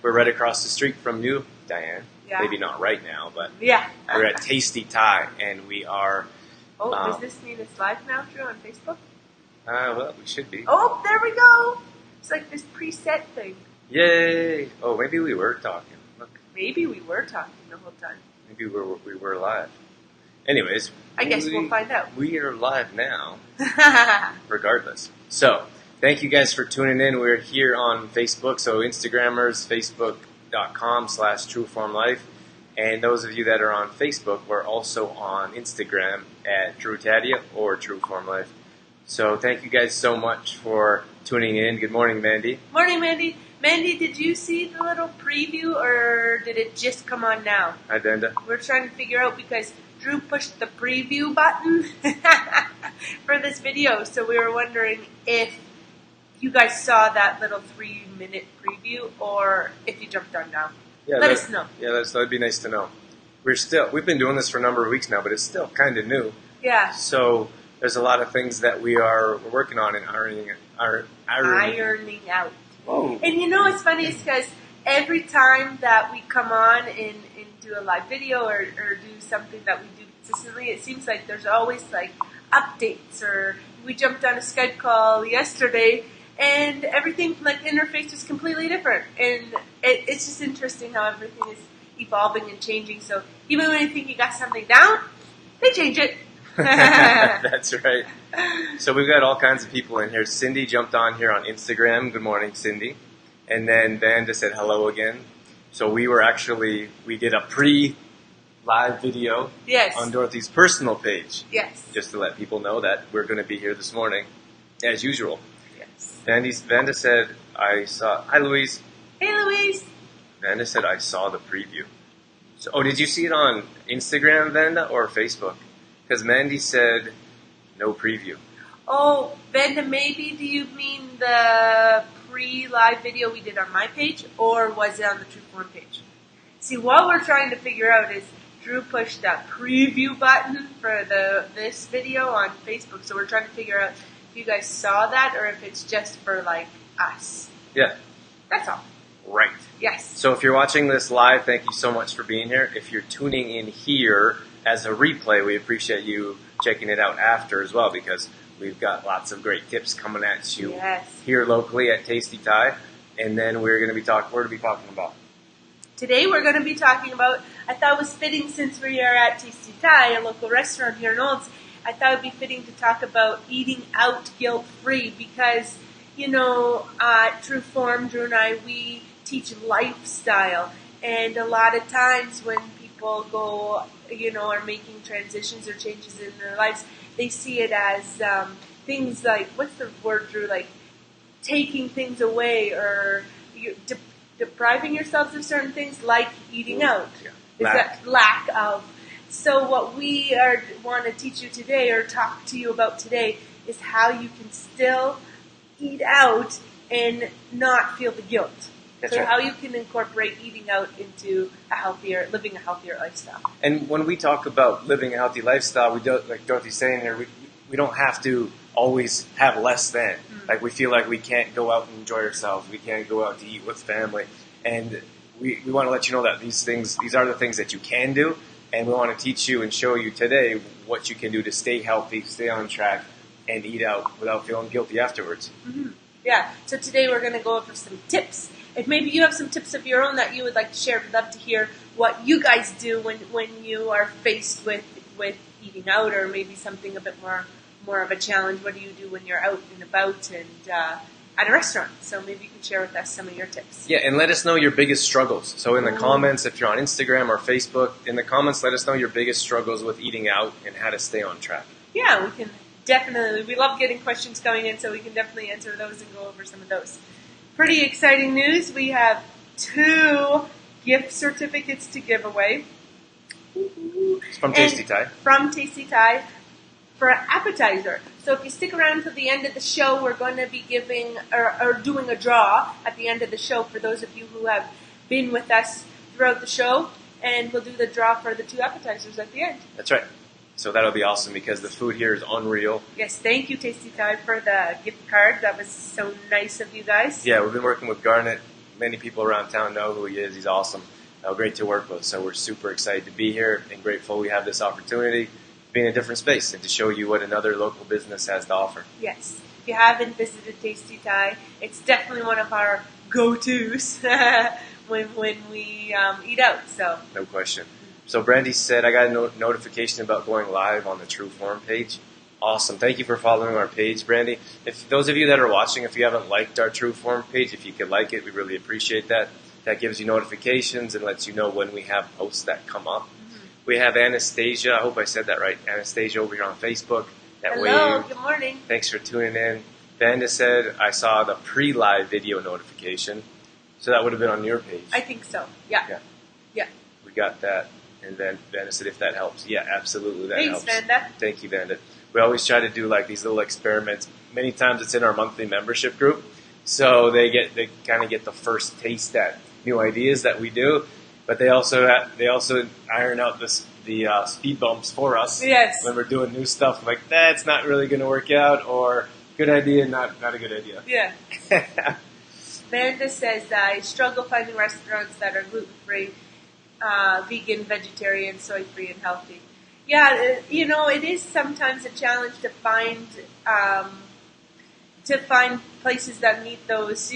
We're right across the street from you, Diane. Yeah. Maybe not right now, but Yeah. we're at Tasty Thai, and we are... Oh, does this mean it's live now, Drew, on Facebook? well, we should be. Oh, there we go. It's like this preset thing. Yay! Oh, maybe we were talking. Look, Maybe we were talking the whole time. maybe we were live. Anyways, I guess we'll find out. We are live now, regardless. So, thank you guys for tuning in. We're here on Facebook, so Instagrammers, facebook.com/trueformlife. And those of you that are on Facebook, we're also on Instagram at Drew Tadia or Trueformlife. So thank you guys so much for tuning in. Good morning, Mandy. Morning, Mandy. Mandy, did you see the little preview, or did it just come on now? Hi, Brenda. We're trying to figure out because Drew pushed the preview button for this video, so we were wondering if you guys saw that little 3-minute preview, or if you jumped on now. Yeah, Let us know. Yeah, that'd be nice to know. We've been doing this for a number of weeks now, but it's still kind of new. Yeah. So there's a lot of things that we're working on and ironing out. Oh. And you know what's funny is because every time that we come on and do a live video or do something that we do consistently, it seems like there's always like updates, or we jumped on a Skype call yesterday and everything, like the interface was completely different. And it's just interesting how everything is evolving and changing. So even when you think you got something down, they change it. That's right. So we've got all kinds of people in here. Cindy jumped on here on Instagram. Good morning, Cindy. And then Vanda said hello again. So we did a pre-live video Yes. on Dorothy's personal page. Yes. Just to let people know that we're going to be here this morning, as usual. Yes. Vanda said, hi, Louise. Hey, Louise. Vanda said, I saw the preview. So, did you see it on Instagram, Vanda, or Facebook? Because Mandy said, no preview. Oh, Vanda, maybe do you mean the pre-live video we did on my page, or was it on the Trueform page? See, what we're trying to figure out is Drew pushed that preview button for this video on Facebook, so we're trying to figure out if you guys saw that or if it's just for, like, us. Yeah. That's all. Right. Yes. So if you're watching this live, thank you so much for being here. If you're tuning in here as a replay, we appreciate you checking it out after as well, because we've got lots of great tips coming at you here locally at Tasty Thai. And then we're going to be talking about? Today we're going to be talking about, I thought it was fitting since we are at Tasty Thai, a local restaurant here in Olds, I thought it would be fitting to talk about eating out guilt-free because, you know, Trueform, Drew and I, we teach lifestyle. And a lot of times when people go, you know, are making transitions or changes in their lives, they see it as things like, what's the word, Drew, like taking things away or depriving yourselves of certain things like eating out. Yeah. Is that lack of. So what we want to teach you today or talk to you about today is how you can still eat out and not feel the guilt. That's so right. how you can incorporate eating out into living a healthier lifestyle. And when we talk about living a healthy lifestyle, we don't, like Dorothy's saying here, we don't have to always have less than. Mm-hmm. Like we feel like we can't go out and enjoy ourselves. We can't go out to eat with family. And we want to let you know that these are the things that you can do. And we want to teach you and show you today what you can do to stay healthy, stay on track, and eat out without feeling guilty afterwards. Mm-hmm. Yeah. So today we're going to go over some tips. If maybe you have some tips of your own that you would like to share, we'd love to hear what you guys do when you are faced with eating out, or maybe something a bit more of a challenge. What do you do when you're out and about and at a restaurant? So maybe you can share with us some of your tips. Yeah, and let us know your biggest struggles. So in the comments, if you're on Instagram or Facebook, in the comments, let us know your biggest struggles with eating out and how to stay on track. Yeah, we can definitely. We love getting questions coming in, so we can definitely answer those and go over some of those. Pretty exciting news. We have 2 gift certificates to give away. It's from Tasty Thai. From Tasty Thai for an appetizer. So if you stick around to the end of the show, we're going to be giving or doing a draw at the end of the show for those of you who have been with us throughout the show. And we'll do the draw for the 2 appetizers at the end. That's right. So that'll be awesome because the food here is unreal. Yes, thank you, Tasty Thai, for the gift card. That was so nice of you guys. Yeah, we've been working with Garnet many people around town know who he is. He's awesome. Great to work with. So we're super excited to be here and grateful we have this opportunity to be in a different space and to show you what another local business has to offer. Yes. If you haven't visited Tasty Thai, it's definitely one of our go-tos when we eat out. So no question. So Brandy said, I got a notification about going live on the True Form page. Awesome. Thank you for following our page, Brandy. If those of you that are watching, if you haven't liked our True Form page, if you could like it, we really appreciate that. That gives you notifications and lets you know when we have posts that come up. Mm-hmm. We have Anastasia. I hope I said that right. Anastasia over here on Facebook. Hello. Good morning. Thanks for tuning in. Vanda said, I saw the pre-live video notification. So that would have been on your page. I think so. Yeah. We got that. And then Vanda said, if that helps. Yeah, absolutely, that helps. Thanks, Vanda. Thank you, Vanda. We always try to do like these little experiments. Many times it's in our monthly membership group. So they kind of get the first taste at new ideas that we do. But they also iron out the speed bumps for us. Yes. When we're doing new stuff, like, that's not really going to work out, or good idea, not a good idea. Yeah. Vanda says, I struggle finding restaurants that are gluten-free, vegan, vegetarian, soy-free, and healthy. Yeah, it is sometimes a challenge to find places that meet those,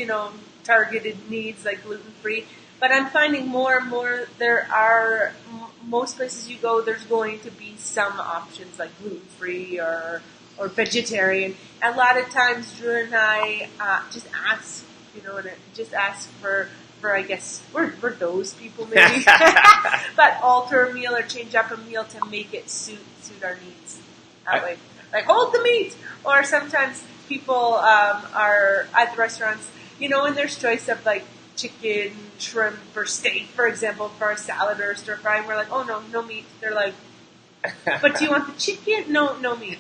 targeted needs like gluten-free. But I'm finding more and more most places you go, there's going to be some options like gluten-free or vegetarian. A lot of times Drew and I just ask, for I guess, we're those people maybe. But alter a meal or change up a meal to make it suit our needs that way. Like, hold the meat! Or sometimes people are at the restaurants, in their choice of like chicken, shrimp, or steak, for example, for a salad or a stir fry, and we're like, oh no meat. They're like, but do you want the chicken? No meat.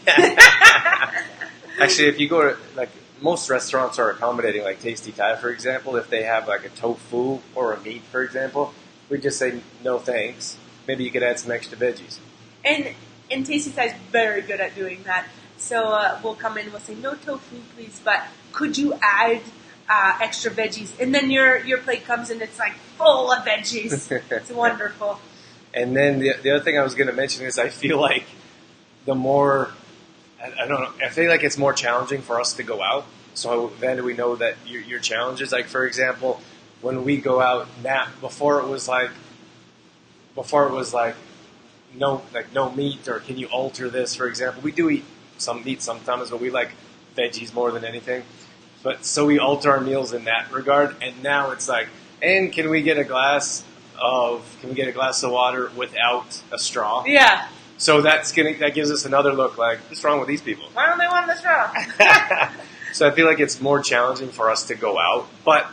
Actually, if you go to, like, most restaurants are accommodating, like Tasty Thai, for example. If they have like a tofu or a meat, for example, we just say no thanks. Maybe you could add some extra veggies. And Tasty Thai is very good at doing that. So we'll come in and we'll say no tofu, please, but could you add extra veggies? And then your plate comes and it's like full of veggies. It's wonderful. And then the other thing I was going to mention is I feel like the more, I don't know, I feel like it's more challenging for us to go out. So then we know that your challenges, like for example, when we go out now, before it was like no meat, or can you alter this, for example. We do eat some meat sometimes, but we like veggies more than anything. But so we alter our meals in that regard, and now it's like, and can we get a glass of water without a straw? Yeah. So that gives us another look, like, what's wrong with these people? Why don't they want the straw? So I feel like it's more challenging for us to go out. But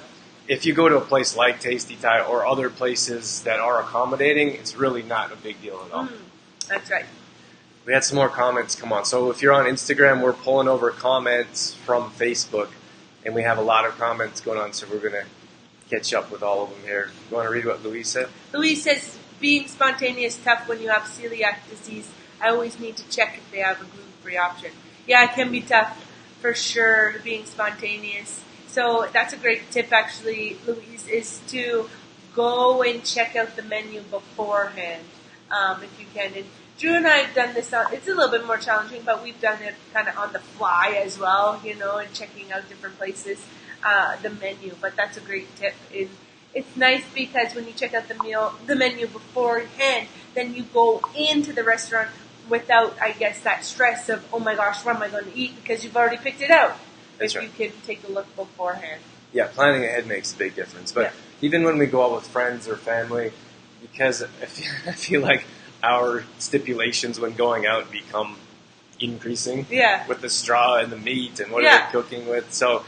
if you go to a place like Tasty Thai or other places that are accommodating, it's really not a big deal at all. That's right. We had some more comments come on. So if you're on Instagram, we're pulling over comments from Facebook, and we have a lot of comments going on, so we're going to catch up with all of them here. You want to read what Louise said? Louise says, being spontaneous is tough when you have celiac disease. I always need to check if they have a gluten-free option. Yeah, it can be tough for sure, being spontaneous. So that's a great tip, actually, Louise, is to go and check out the menu beforehand, if you can. And Drew and I have done this. It's a little bit more challenging, but we've done it kind of on the fly as well, and checking out different places, the menu. But that's a great tip. It's nice because when you check out the menu beforehand, then you go into the restaurant without, I guess, that stress of, oh my gosh, what am I going to eat? Because you've already picked it out. That's if right. You can take a look beforehand. Yeah, planning ahead makes a big difference. But even when we go out with friends or family, because I feel like our stipulations when going out become increasing. Yeah. With the straw and the meat and what are they cooking with. So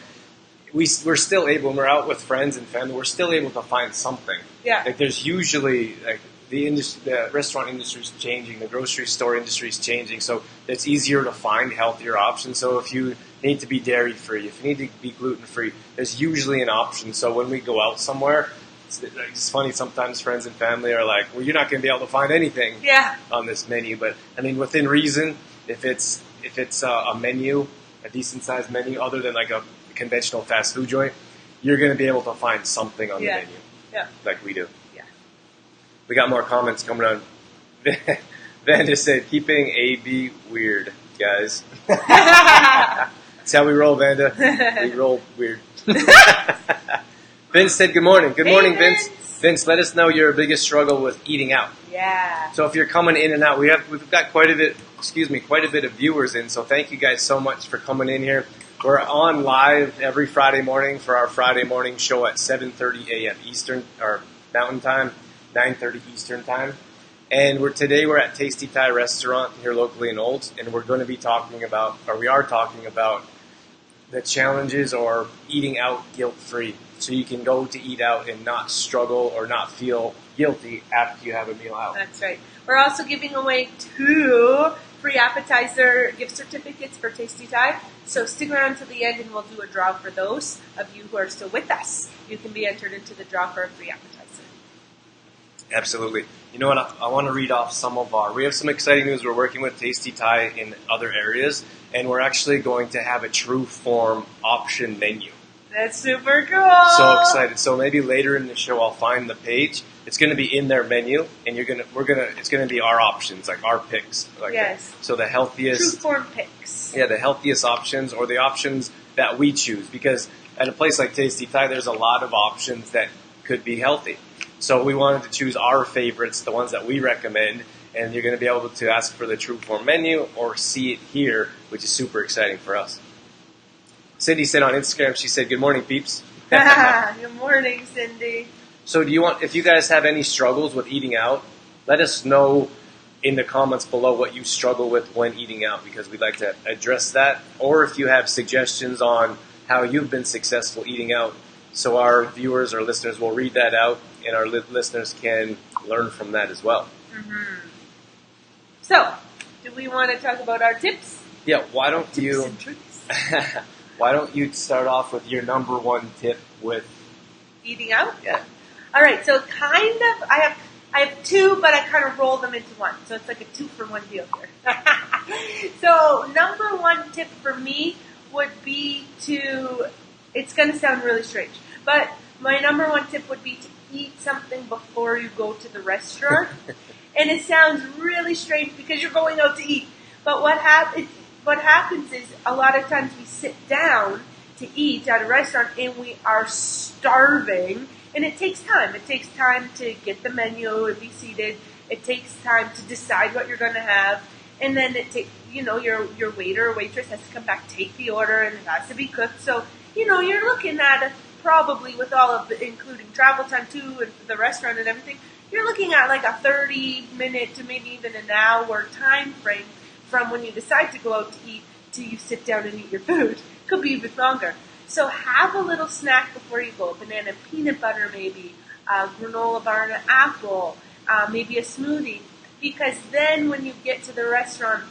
we're still able, when we're out with friends and family, we're still able to find something. Yeah. Like there's usually, like, the restaurant industry is changing, the grocery store industry is changing, so it's easier to find healthier options. So if you need to be dairy-free, if you need to be gluten-free, there's usually an option. So when we go out somewhere, it's funny, sometimes friends and family are like, well, you're not going to be able to find anything on this menu. But, I mean, within reason, if it's a menu, a decent-sized menu, other than like a conventional fast food joint, you're going to be able to find something on the Yeah. menu, Yeah. like we do. Yeah. We got more comments coming on. Vanda said, keeping AB weird, guys. That's how we roll, Vanda. We roll weird. Vince said, good morning. Good morning, Vince. Vince, let us know your biggest struggle with eating out. Yeah. So if you're coming in and out, we've got quite a bit of viewers in. So thank you guys so much for coming in here. We're on live every Friday morning for our Friday morning show at 7:30 a.m. Eastern or Mountain Time, 9:30 Eastern Time. And today we're at Tasty Thai Restaurant here locally in Olds, and we are talking about the challenges or eating out guilt-free. So you can go to eat out and not struggle or not feel guilty after you have a meal out. That's right. We're also giving away 2 free appetizer gift certificates for Tasty Thai. So stick around to the end and we'll do a draw for those of you who are still with us. You can be entered into the draw for a free appetizer. Absolutely. You know what? I want to read off we have some exciting news. We're working with Tasty Thai in other areas, and we're actually going to have a true form option menu. That's super cool. So excited. So maybe later in the show I'll find the page. It's going to be in their menu, and it's going to be our options, like our picks. Yes. So the healthiest. True form picks. Yeah, the healthiest options or the options that we choose, because at a place like Tasty Thai, there's a lot of options that could be healthy. So we wanted to choose our favorites, the ones that we recommend, and you're going to be able to ask for the true form menu or see it here, which is super exciting for us. Cindy said on Instagram, she said, good morning, peeps. Good morning, Cindy. So if you guys have any struggles with eating out, let us know in the comments below what you struggle with when eating out, because we'd like to address that. Or if you have suggestions on how you've been successful eating out, so our viewers or listeners will read that out, and our listeners can learn from that as well. Mm-hmm. So, do we want to talk about our tips? Yeah, why don't Tips you and tricks. why don't you start off with your number one tip with Eating out? Yeah. All right, so I have 2, but I kind of roll them into one. So it's like a 2-for-1 deal here. So number 1 tip for me would be it's going to sound really strange, but my number 1 tip would be to eat something before you go to the restaurant. And it sounds really strange because you're going out to eat. But what happens is a lot of times we sit down to eat at a restaurant and we are starving, and it takes time. It takes time to get the menu and be seated. It takes time to decide what you're going to have, and then your waiter or waitress has to come back, take the order, and it has to be cooked. So you're looking at probably, with all of including travel time too, and the restaurant and everything, you're looking at like a 30-minute to maybe even an hour time frame from when you decide to go out to eat till you sit down and eat your food. Could be even longer. So have a little snack before you go. Banana and peanut butter maybe, granola bar and an apple, maybe a smoothie. Because then when you get to the restaurant,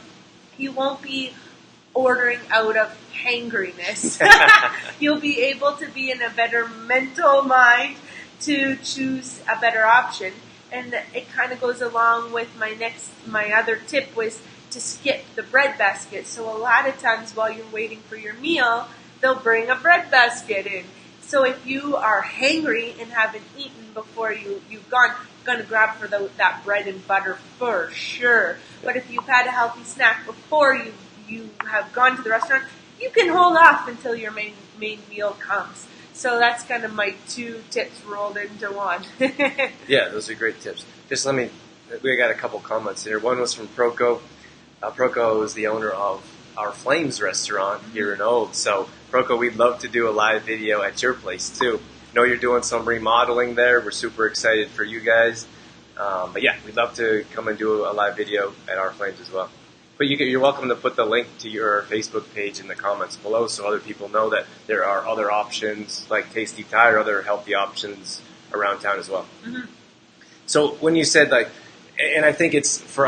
you won't be ordering out of hangriness. You'll be able to be in a better mental mind to choose a better option. And it kind of goes along with my other tip was to skip the bread basket. So a lot of times while you're waiting for your meal, they'll bring a bread basket in. So if you are hangry and haven't eaten before you've gone, you're going to grab for that bread and butter for sure. But if you've had a healthy snack before you have gone to the restaurant, you can hold off until your main meal comes. So that's kind of my 2 tips rolled into one. Yeah, those are great tips. We got a couple comments here. One was from Proco. Proco is the owner of our Flames restaurant here in Old. So, Proco, we'd love to do a live video at your place too. I know you're doing some remodeling there. We're super excited for you guys. But yeah, we'd love to come and do a live video at our Flames as well. But you're welcome to put the link to your Facebook page in the comments below so other people know that there are other options like Tasty Thai or other healthy options around town as well. Mm-hmm. So when you said and I think it's for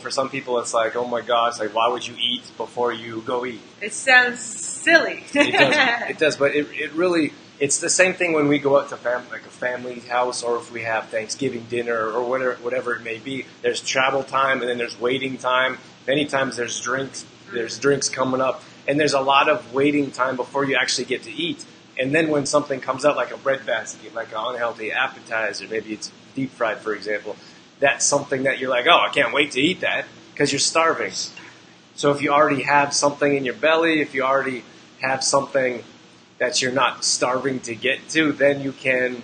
some people it's like, oh my gosh, like why would you eat before you go eat? It sounds silly. It does, but it really, it's the same thing when we go out to a family house, or if we have Thanksgiving dinner or whatever it may be. There's travel time and then there's waiting time. Many times there's drinks coming up, and there's a lot of waiting time before you actually get to eat. And then when something comes out like a bread basket, like an unhealthy appetizer, maybe it's deep fried, for example, that's something that you're like, oh, I can't wait to eat that because you're starving. So if you already have something in your belly, if you already have something that you're not starving to get to, then you can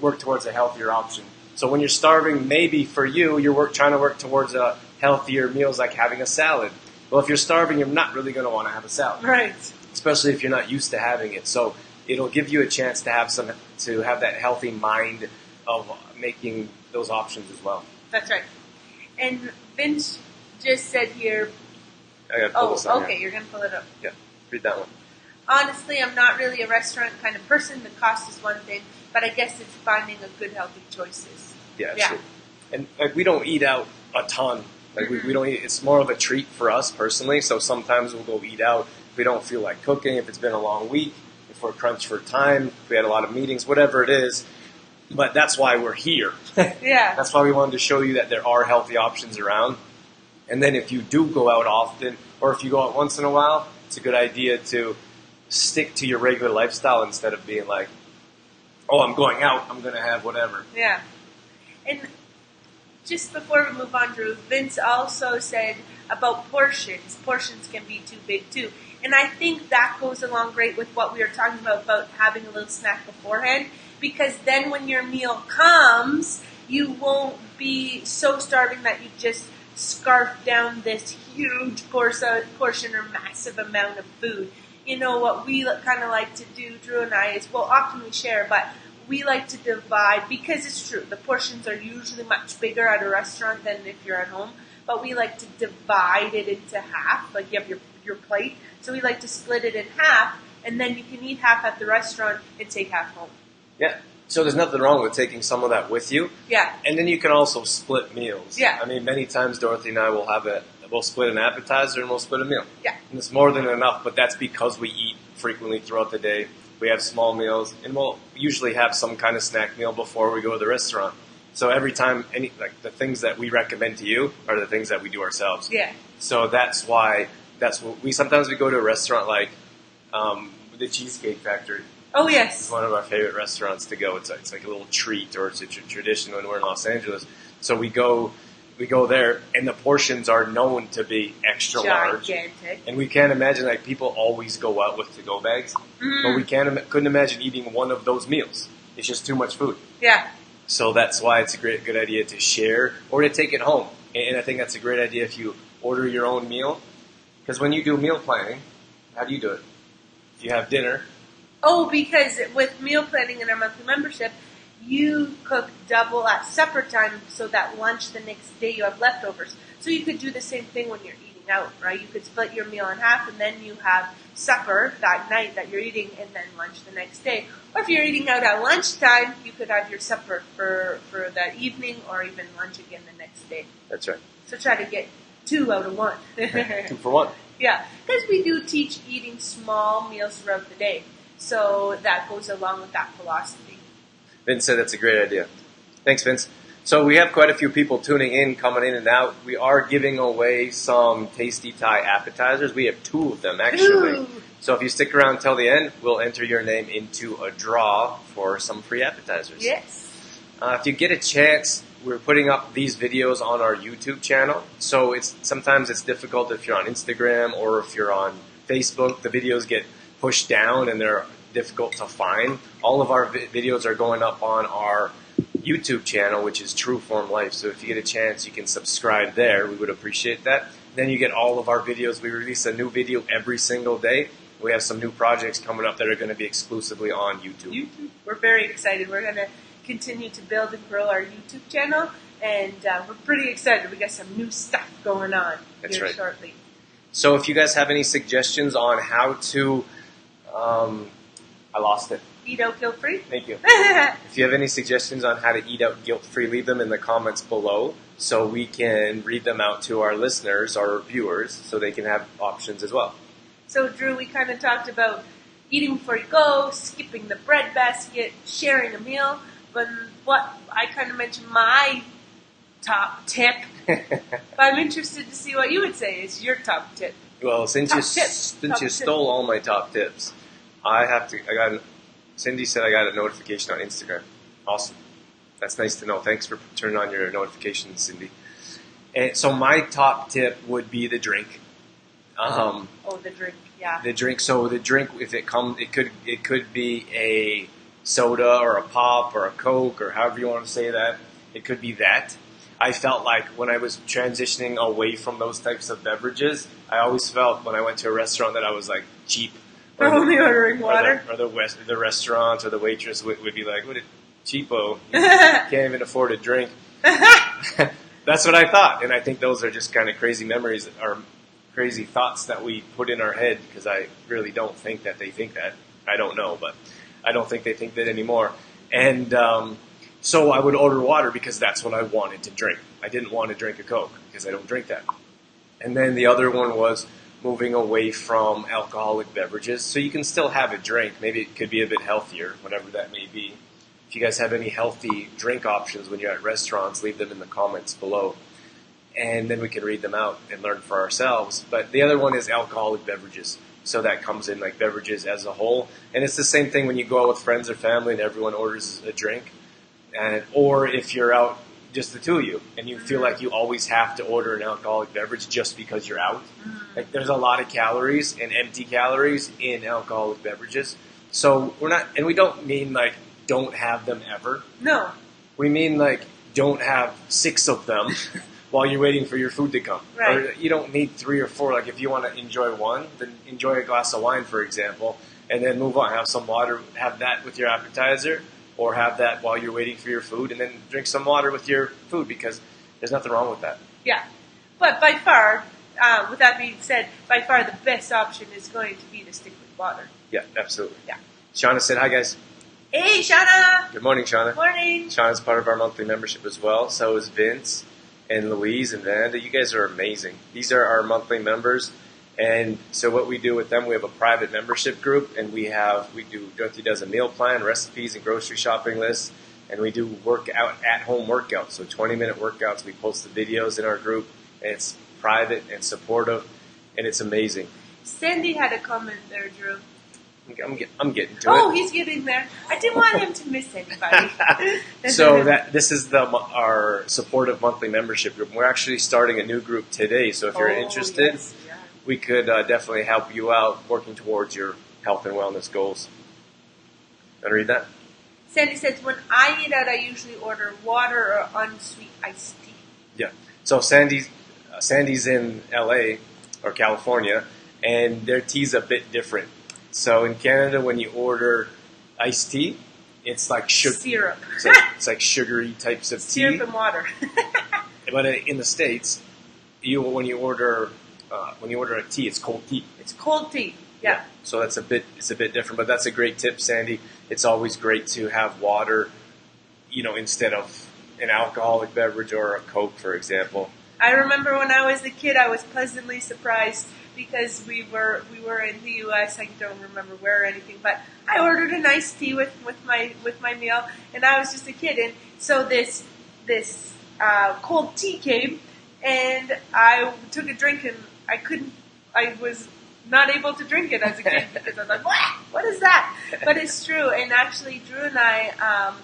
work towards a healthier option. So when you're starving, maybe for you, you're trying to work towards a healthier meals like having a salad. Well, if you're starving, you're not really going to want to have a salad, Right. especially if you're not used to having it. So it'll give you a chance to have that healthy mind of making those options as well. That's right. And Vince just said here. I got to pull this on okay, here. you're going to pull it up. Yeah, read that one. Honestly, I'm not really a restaurant kind of person. The cost is one thing, but I guess it's finding a good, healthy choices. Yeah, Yeah. true. And like we don't eat out a ton. Like we don't eat. It's more of a treat for us personally. So sometimes we'll go eat out if we don't feel like cooking. If it's been a long week, if we're crunched for time, if we had a lot of meetings, whatever it is. But that's why we're here. Yeah. That's why we wanted to show you that there are healthy options around. And then if you do go out often, or if you go out once in a while, it's a good idea to stick to your regular lifestyle instead of being like, oh, I'm going out, I'm going to have whatever. Yeah. And just before we move on, Drew, Vince also said about portions. Portions can be too big too. And I think that goes along great with what we were talking about having a little snack beforehand. Because then when your meal comes, you won't be so starving that you just scarf down this huge portion or massive amount of food. You know, what we kind of like to do, Drew and I, is, well, often we share, but we like to divide, because it's true, the portions are usually much bigger at a restaurant than if you're at home, but we like to divide it into half, like you have your plate, so we like to split it in half, and then you can eat half at the restaurant and take half home. Yeah. So there's nothing wrong with taking some of that with you. Yeah. And then you can also split meals. Yeah. I mean, many times Dorothy and I we'll split an appetizer and we'll split a meal. Yeah. And it's more than enough, but that's because we eat frequently throughout the day. We have small meals, and we'll usually have some kind of snack meal before we go to the restaurant. So every time, the things that we recommend to you are the things that we do ourselves. Yeah. So that's what we sometimes go to a restaurant like the Cheesecake Factory. Oh, It's yes. one of our favorite restaurants to go. It's like a little treat, or it's a tradition when we're in Los Angeles. So we go there, and the portions are known to be extra large. Gigantic. And we can't imagine, like, people always go out with to-go bags, but we couldn't imagine eating one of those meals. It's just too much food. Yeah. So that's why it's a good idea to share or to take it home. And I think that's a great idea if you order your own meal, because when you do meal planning, how do you do it? If you have dinner. Oh, because with meal planning in our monthly membership, you cook double at supper time so that lunch the next day you have leftovers. So you could do the same thing when you're eating out, right? You could split your meal in half and then you have supper that night that you're eating and then lunch the next day. Or if you're eating out at lunchtime, you could have your supper for that evening or even lunch again the next day. That's right. So try to get 2 out of 1. 2 for 1. Yeah, because we do teach eating small meals throughout the day. So that goes along with that philosophy. Vince said that's a great idea. Thanks, Vince. So we have quite a few people tuning in, coming in and out. We are giving away some Tasty Thai appetizers. We have 2 of them, actually. Ooh. So if you stick around till the end, we'll enter your name into a draw for some free appetizers. Yes. If you get a chance, we're putting up these videos on our YouTube channel. So sometimes it's difficult if you're on Instagram or if you're on Facebook. The videos get pushed down and they're difficult to find. All of our videos are going up on our YouTube channel, which is True Form Life. So if you get a chance, you can subscribe there. We would appreciate that. Then you get all of our videos. We release a new video every single day. We have some new projects coming up that are going to be exclusively on YouTube. We're very excited. We're going to continue to build and grow our YouTube channel, and we're pretty excited. We got some new stuff going on here shortly. So if you guys have any suggestions on how to I lost it. Eat out guilt-free? Thank you. If you have any suggestions on how to eat out guilt-free, leave them in the comments below so we can read them out to our listeners, our viewers, so they can have options as well. So, Drew, we kind of talked about eating before you go, skipping the bread basket, sharing a meal, but what I kind of mentioned my top tip. But I'm interested to see what you would say is your top tip. Well, since you stole all my top tips, Cindy said I got a notification on Instagram. Awesome. That's nice to know. Thanks for turning on your notifications, Cindy. And so my top tip would be the drink. The drink, yeah. The drink. So the drink, if it comes, it could be a soda or a pop or a Coke or however you want to say that. It could be that. I felt like when I was transitioning away from those types of beverages, I always felt when I went to a restaurant that I was like cheap. For only ordering water? Or the restaurant or the waitress would be like, what a cheapo. You can't even afford a drink. That's what I thought. And I think those are just kind of crazy memories or crazy thoughts that we put in our head because I really don't think that they think that. I don't know, but I don't think they think that anymore. And so I would order water because that's what I wanted to drink. I didn't want to drink a Coke because I don't drink that. And then the other one was moving away from alcoholic beverages. So you can still have a drink. Maybe it could be a bit healthier, whatever that may be. If you guys have any healthy drink options when you're at restaurants, leave them in the comments below. And then we can read them out and learn for ourselves. But the other one is alcoholic beverages. So that comes in like beverages as a whole. And it's the same thing when you go out with friends or family and everyone orders a drink. Or if you're out, just the two of you, and you feel like you always have to order an alcoholic beverage just because you're out. Like there's a lot of calories and empty calories in alcoholic beverages. So we don't mean like don't have them ever. No. We mean like don't have 6 of them while you're waiting for your food to come. Right. Or you don't need 3 or 4. Like if you want to enjoy one, then enjoy a glass of wine, for example, and then move on. Have some water, have that with your appetizer. Or have that while you're waiting for your food, and then drink some water with your food because there's nothing wrong with that. Yeah. But by far, with that being said, by far the best option is going to be to stick with water. Yeah, absolutely. Yeah. Shauna said, hi, guys. Hey, Shauna! Good morning, Shauna. Morning. Shauna's part of our monthly membership as well. So is Vince and Louise and Vanda. You guys are amazing. These are our monthly members. And so what we do with them, we have a private membership group, and Dorothy does a meal plan, recipes, and grocery shopping lists, and we do at-home workouts, so 20-minute workouts. We post the videos in our group, and it's private and supportive, and it's amazing. Sandy had a comment there, Drew. I'm getting to it. Oh, he's getting there. I didn't want him to miss anybody. So this is our supportive monthly membership group. We're actually starting a new group today, so if you're interested, yes. we could definitely help you out working towards your health and wellness goals. Want to read that? Sandy says, when I eat out, I usually order water or unsweet iced tea. Yeah. So Sandy's in LA or California, and their tea's a bit different. So in Canada, when you order iced tea, it's like syrup. It's like sugary types of tea. Syrup and water. But in the States, when you order a tea, it's cold tea. It's cold tea. Yeah. So it's a bit different, but that's a great tip, Sandy. It's always great to have water, instead of an alcoholic beverage or a Coke, for example. I remember when I was a kid, I was pleasantly surprised because we were in the U.S. I don't remember where or anything, but I ordered an iced tea with my meal, and I was just a kid, and so this cold tea came, and I took a drink, and I was not able to drink it as a kid because I was like, what is that? But it's true, and actually Drew and I,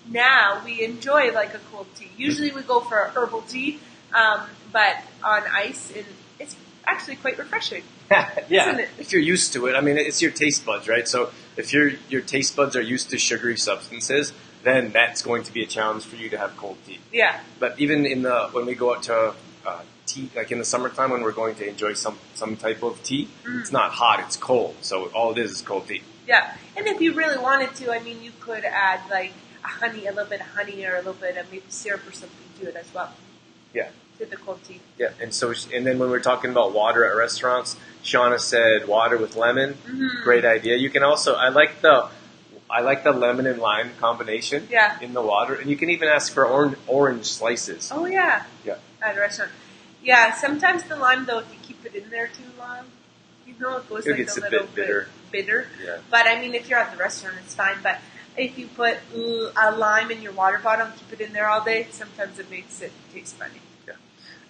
now we enjoy like a cold tea. Usually we go for herbal tea, but on ice, and it's actually quite refreshing. Yeah, isn't it? If you're used to it. I mean, it's your taste buds, right? So if your taste buds are used to sugary substances, then that's going to be a challenge for you to have cold tea. Yeah. But even when we go out to tea, like in the summertime when we're going to enjoy some type of tea, it's not hot, it's cold. So all it is cold tea. Yeah. And if you really wanted to, I mean, you could add like a little bit of honey or a little bit of maybe syrup or something to it as well. Yeah. To the cold tea. Yeah. And then when we're talking about water at restaurants, Shauna said water with lemon. Mm-hmm. Great idea. You can also, I like the lemon and lime combination in the water. And you can even ask for orange slices. Oh, yeah. Yeah. At a restaurant. Yeah, sometimes the lime, though, if you keep it in there too long, it goes like a little bit bitter. Yeah. But, I mean, if you're at the restaurant, it's fine. But if you put a lime in your water bottle and keep it in there all day, sometimes it makes it taste funny. Yeah.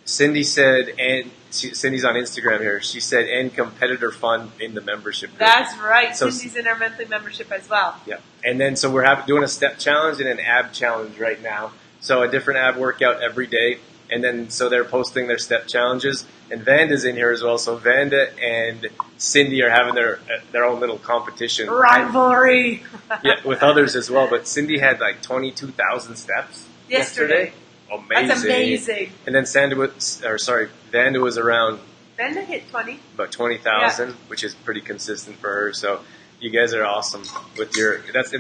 Cindy said, and Cindy's on Instagram here. She said, and competitor fun in the membership group. That's right. So- Cindy's in our monthly membership as well. Yeah. And then so we're doing a step challenge and an ab challenge right now. So a different ab workout every day. And then so they're posting their step challenges. And Vanda's in here as well. So Vanda and Cindy are having their own little competition. Rivalry. Yeah, with others as well. But Cindy had like 22,000 steps Yesterday. Amazing. That's amazing. And then Vanda was around Vanda hit 20. about 20,000, which is pretty consistent for her. So you guys are awesome with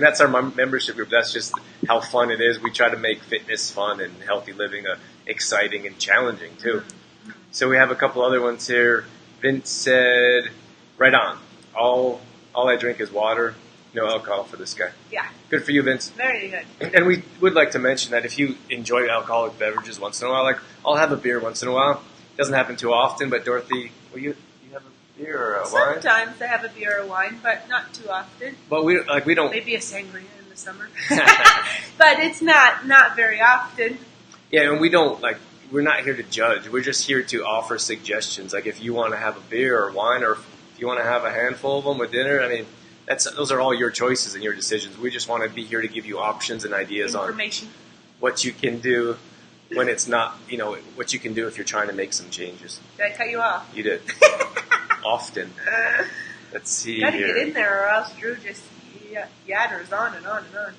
that's our membership group. That's just how fun it is. We try to make fitness fun and healthy living exciting and challenging too. So we have a couple other ones here. Vince said, right on. All I drink is water. No alcohol for this guy. Yeah. Good for you, Vince. Very good. And we would like to mention that if you enjoy alcoholic beverages once in a while, like I'll have a beer once in a while. Doesn't happen too often, but Dorothy, will you have a beer or a wine? Sometimes I have a beer or wine, but not too often. But we don't. Maybe a sangria in the summer. But it's not very often. Yeah, and we don't we're not here to judge. We're just here to offer suggestions. Like if you want to have a beer or wine, or if you want to have a handful of them with dinner, I mean, those are all your choices and your decisions. We just want to be here to give you options and ideas on what you can do when it's not, what you can do if you're trying to make some changes. Did I cut you off? You did. Often. Let's see Gotta here. get in there or else Drew just yadders on and on and on.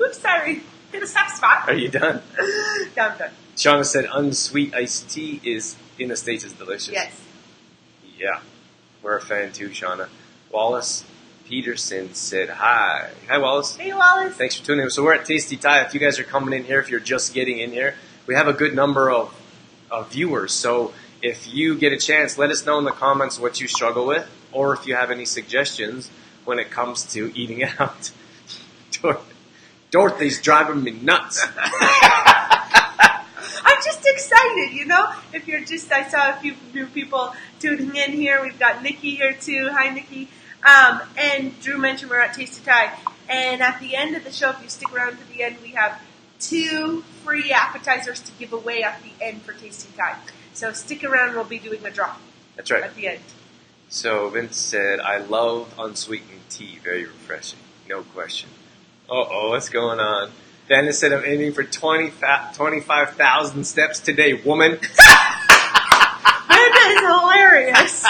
Oops, sorry. Hit a soft spot. Are you done? Yeah, I'm done. Shauna said unsweet iced tea is, in the States, is delicious. Yes. Yeah. We're a fan too, Shauna. Wallace Peterson said hi. Hi, Wallace. Hey, Wallace. Thanks for tuning in. So we're at Tasty Thai. If you guys are coming in here, if you're just getting in here, we have a good number of viewers. So if you get a chance, let us know in the comments what you struggle with, or if you have any suggestions when it comes to eating out. Dorothy's driving me nuts. I'm just excited, If you're I saw a few new people tuning in here. We've got Nikki here too. Hi, Nikki. And Drew mentioned we're at Tasty Thai. And at the end of the show, if you stick around to the end, we have 2 free appetizers to give away at the end for Tasty Thai. So stick around. We'll be doing a draw. That's right. At the end. So Vince said, I love unsweetened tea. Very refreshing. No question. Uh-oh, what's going on? Dennis said, I'm aiming for 25,000 steps today, woman. That is hilarious.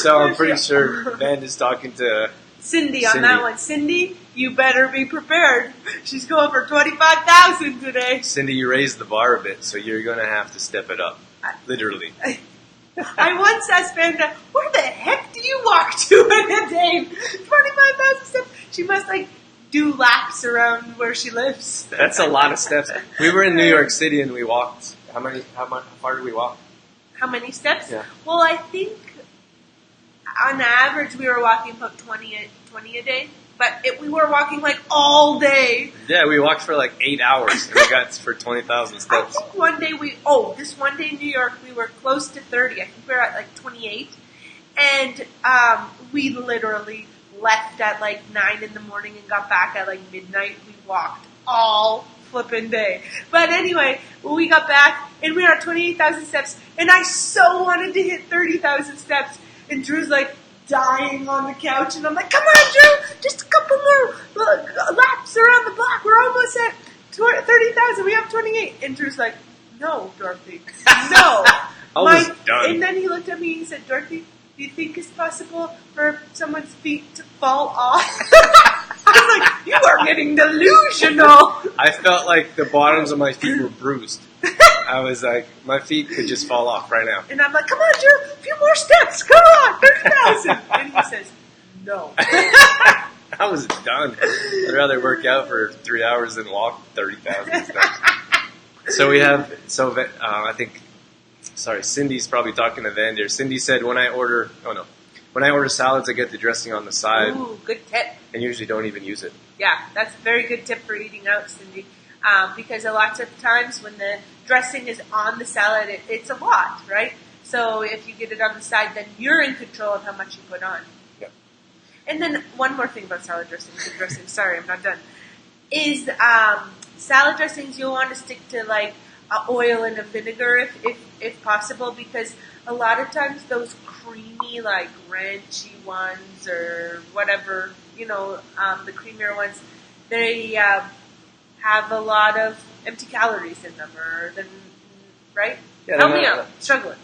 So I'm pretty sure Ben is talking to Cindy on that one. Cindy, you better be prepared. She's going for 25,000 today. Cindy, you raised the bar a bit, so you're going to have to step it up. Literally. I once asked Vanda, where the heck do you walk to in a day? 25,000 steps. She must do laps around where she lives. That's a lot of steps. We were in New York City and we walked. How far did we walk? How many steps? Yeah. Well, I think on average we were walking about 20 a day. But we were walking all day. Yeah, we walked for 8 hours and we got for 20,000 I steps. think one day this one day in New York we were close to 30. I think we were at 28. And we literally left at 9 in the morning and got back at midnight. We walked all flippin' day. But anyway, we got back and we were at 28,000 steps and I so wanted to hit 30,000 steps and Drew's dying on the couch and I'm like, come on Drew, just a couple more laps around the block. We're almost at 30,000. We have 28. And Drew's like, no, Dorothy, no. Almost done. And then he looked at me and he said, Dorothy, do you think it's possible for someone's feet to fall off? I was like, you are getting delusional. I felt like the bottoms of my feet were bruised. I was like, my feet could just fall off right now. And I'm like, come on, Drew, a few more steps. Come on, 30,000. And he says, no. I was done. I'd rather work out for 3 hours than walk 30,000 steps. So we have, I think, Cindy's probably talking to Vander. Cindy said, when I order salads, I get the dressing on the side. Ooh, good tip. And usually don't even use it. Yeah, that's a very good tip for eating out, Cindy. Because a lot of times when the dressing is on the salad, it's a lot, right? So if you get it on the side, then you're in control of how much you put on. Yeah. And then one more thing about salad dressing, sorry, I'm not done, is salad dressings, you'll want to stick to like oil and a vinegar if possible, because a lot of times those creamy, like ranchy ones or whatever, the creamier ones, they have a lot of empty calories in them, right? Yeah, Help me out. Struggling.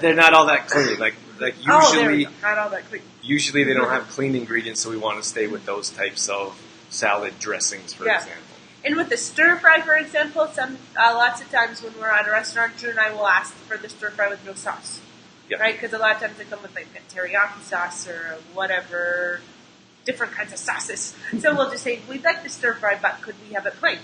They're not all that clean. Like usually, not all that clean. Usually they don't have clean ingredients, so we want to stay with those types of salad dressings, for example. And with the stir fry, for example, lots of times when we're at a restaurant, Drew and I will ask for the stir fry with no sauce, right? Because a lot of times they come with like teriyaki sauce or whatever, different kinds of sauces. So we'll just say, we'd like the stir fry, but could we have it plain?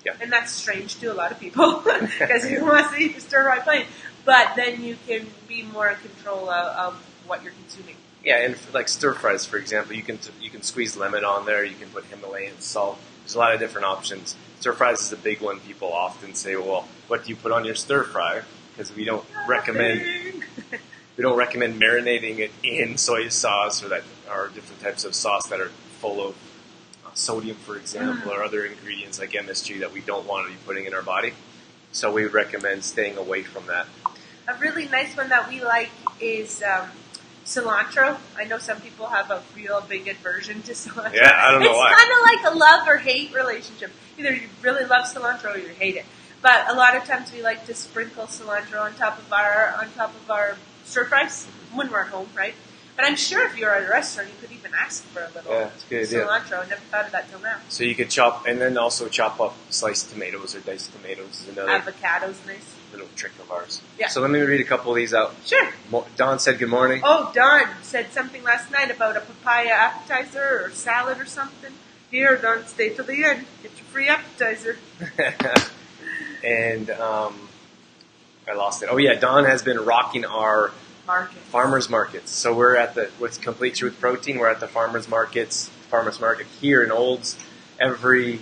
Yeah. And that's strange to a lot of people because who wants to eat the stir fry plain? But then you can be more in control of what you're consuming. Yeah, and for like stir fries, for example, you can squeeze lemon on there. You can put Himalayan salt. There's a lot of different options. Stir fries is a big one. People often say, "Well, what do you put on your stir fry?" Because we don't recommend marinating it in soy sauce or different types of sauce that are full of sodium, for example, or other ingredients like MSG that we don't want to be putting in our body. So we would recommend staying away from that. A really nice one that we like is cilantro. I know some people have a real big aversion to cilantro. Yeah, I don't know why. It's kind of like a love or hate relationship. Either you really love cilantro or you hate it. But a lot of times we like to sprinkle cilantro on top of our stir fries when we're at home, right? But I'm sure if you're at a restaurant, you could even ask for a little it's a good idea. cilantro. I never thought of that till now. So you could chop up sliced tomatoes or diced tomatoes is another Avocado's nice. little trick of ours. Yeah. So let me read a couple of these out. Sure. Don said good morning. Oh, Don said something last night about a papaya appetizer or salad or something. Here, Don, stay till the end. Get your free appetizer. And I lost it. Oh yeah, Don has been rocking our farmers markets. So we're at with Complete Truth Protein. We're at the farmers market here in Olds every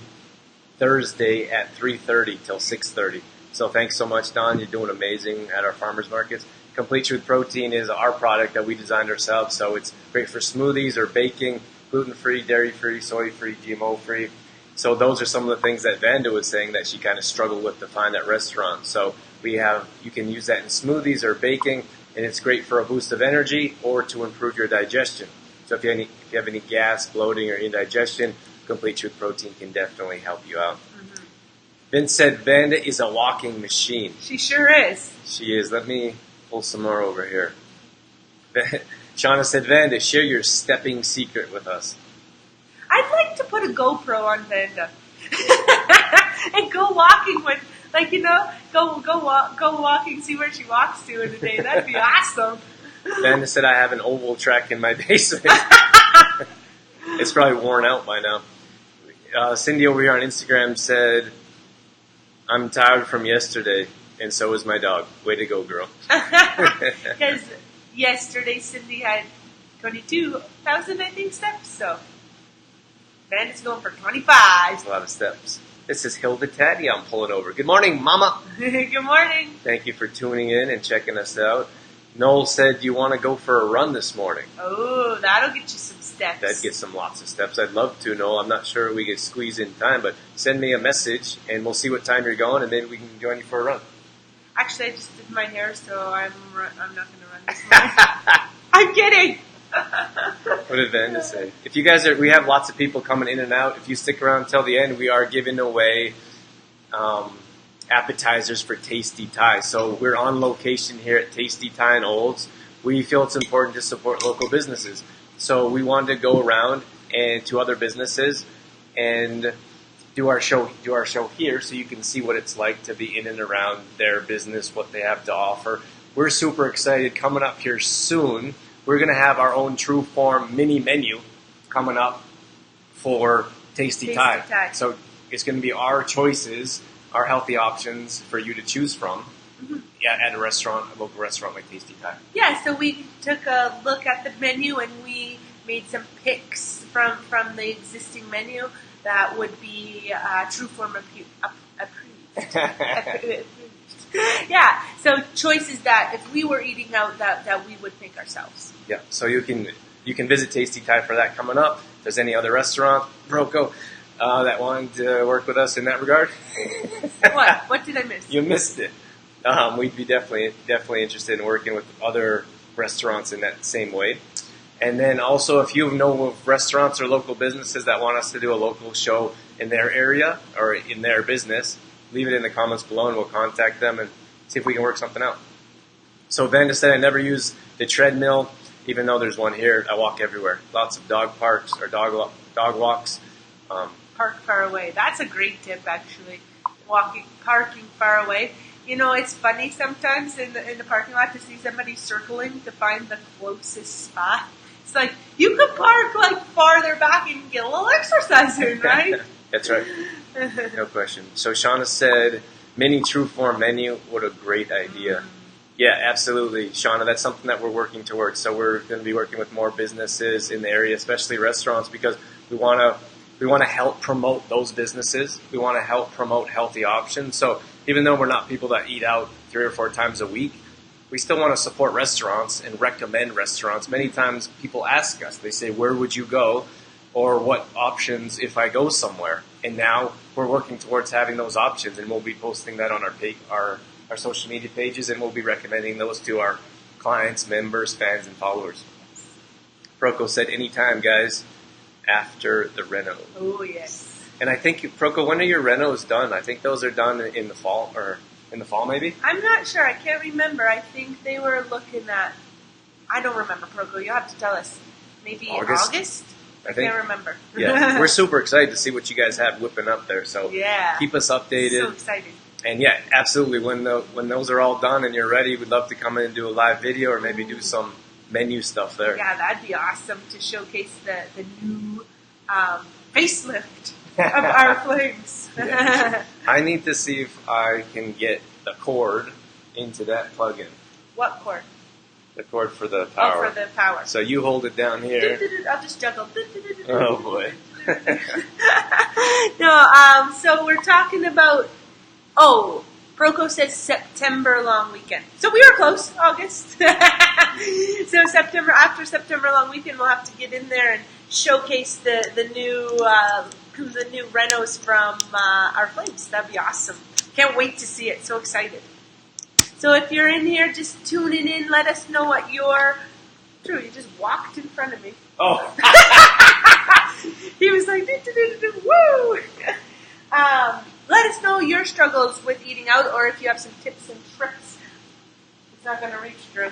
Thursday at 3:30 till 6:30. So thanks so much, Don. You're doing amazing at our farmers markets. Complete Truth Protein is our product that we designed ourselves. So it's great for smoothies or baking, gluten-free, dairy-free, soy-free, GMO-free. So those are some of the things that Vanda was saying that she kind of struggled with to find at restaurants. So you can use that in smoothies or baking, and it's great for a boost of energy or to improve your digestion. So if you have any gas, bloating, or indigestion, Complete Truth Protein can definitely help you out. Mm-hmm. Vince said Vanda is a walking machine. She sure is. She is. Let me pull some more over here. Shauna said, Vanda, share your stepping secret with us. I'd like to put a GoPro on Vanda and go walking with, go walking, see where she walks to in a day. That'd be awesome. Vanda said, I have an oval track in my basement. It's probably worn out by now. Cindy over here on Instagram said, I'm tired from yesterday, and so is my dog. Way to go, girl. Because yesterday Cindy had 22,000, I think, steps, so Vanda's going for 25. That's a lot of steps. This is Hilda Taddy I'm pulling over. Good morning, Mama. Good morning. Thank you for tuning in and checking us out. Noel said you want to go for a run this morning. Oh, that'll get you some steps. That'd get lots of steps. I'd love to, Noel. I'm not sure we could squeeze in time, but send me a message, and we'll see what time you're going, and then we can join you for a run. Actually, I just did my hair, so I'm not going to run this morning. I'm kidding. What did Vanda say? If you guys we have lots of people coming in and out. If you stick around until the end, we are giving away appetizers for Tasty Thai. So we're on location here at Tasty Thai in Olds. We feel it's important to support local businesses. So we wanted to go around and to other businesses and do our show here so you can see what it's like to be in and around their business, what they have to offer. We're super excited. Coming up here soon, we're going to have our own True Form mini menu coming up for Tasty Thai. So it's going to be our choices, our healthy options for you to choose from at a local restaurant like Tasty Thai. Yeah, so we took a look at the menu and we made some picks from the existing menu that would be True Form approved. Yeah, so choices that if we were eating out that we would make ourselves. Yeah, so you can visit Tasty Thai for that coming up. If there's any other restaurant, Broco, that wanted to work with us in that regard. What? What did I miss? You missed it. We'd be definitely interested in working with other restaurants in that same way. And then also, if you know of restaurants or local businesses that want us to do a local show in their area or in their business, leave it in the comments below and we'll contact them and see if we can work something out. So Ben just said I never use the treadmill, even though there's one here. I walk everywhere. Lots of dog parks or dog walks. Park far away. That's a great tip, actually. Parking far away. You know, it's funny sometimes in the parking lot to see somebody circling to find the closest spot. It's like, you could park like farther back and get a little exercise in, right? That's right. No question. So Shauna said, mini true form menu. What a great idea. Yeah, absolutely, Shauna. That's something that we're working towards. So we're going to be working with more businesses in the area, especially restaurants, because we want to help promote those businesses. We want to help promote healthy options. So even though we're not people that eat out 3 or 4 times a week, we still want to support restaurants and recommend restaurants. Many times people ask us, they say, where would you go? Or what options if I go somewhere? And now we're working towards having those options, and we'll be posting that on our social media pages, and we'll be recommending those to our clients, members, fans, and followers. Proco said, anytime, guys, after the reno. Oh, yes. And I think, Proco, when are your renos done? I think those are done in the fall, or in the fall maybe? I'm not sure. I can't remember. I think they were looking at, I don't remember, Proco. You'll have to tell us. Maybe August? I can't remember. Yeah, we're super excited to see what you guys have whipping up there. So yeah, keep us updated. So excited. And yeah, absolutely. When those are all done and you're ready, we'd love to come in and do a live video or maybe do some menu stuff there. Yeah, that'd be awesome to showcase the new facelift of our flames. Yeah. I need to see if I can get the cord into that plug-in. What cord? The cord for the power. Oh, for the power. So you hold it down here. I'll just juggle. Oh boy. No, so we're talking about, Proco says September long weekend. So we were close, August. So after September long weekend, we'll have to get in there and showcase the new renos from our flames. That'd be awesome. Can't wait to see it. So excited. So if you're in here just tuning in, let us know what Drew, you just walked in front of me. Oh. He was like, woo! Let us know your struggles with eating out, or if you have some tips and tricks. It's not going to reach, Drew.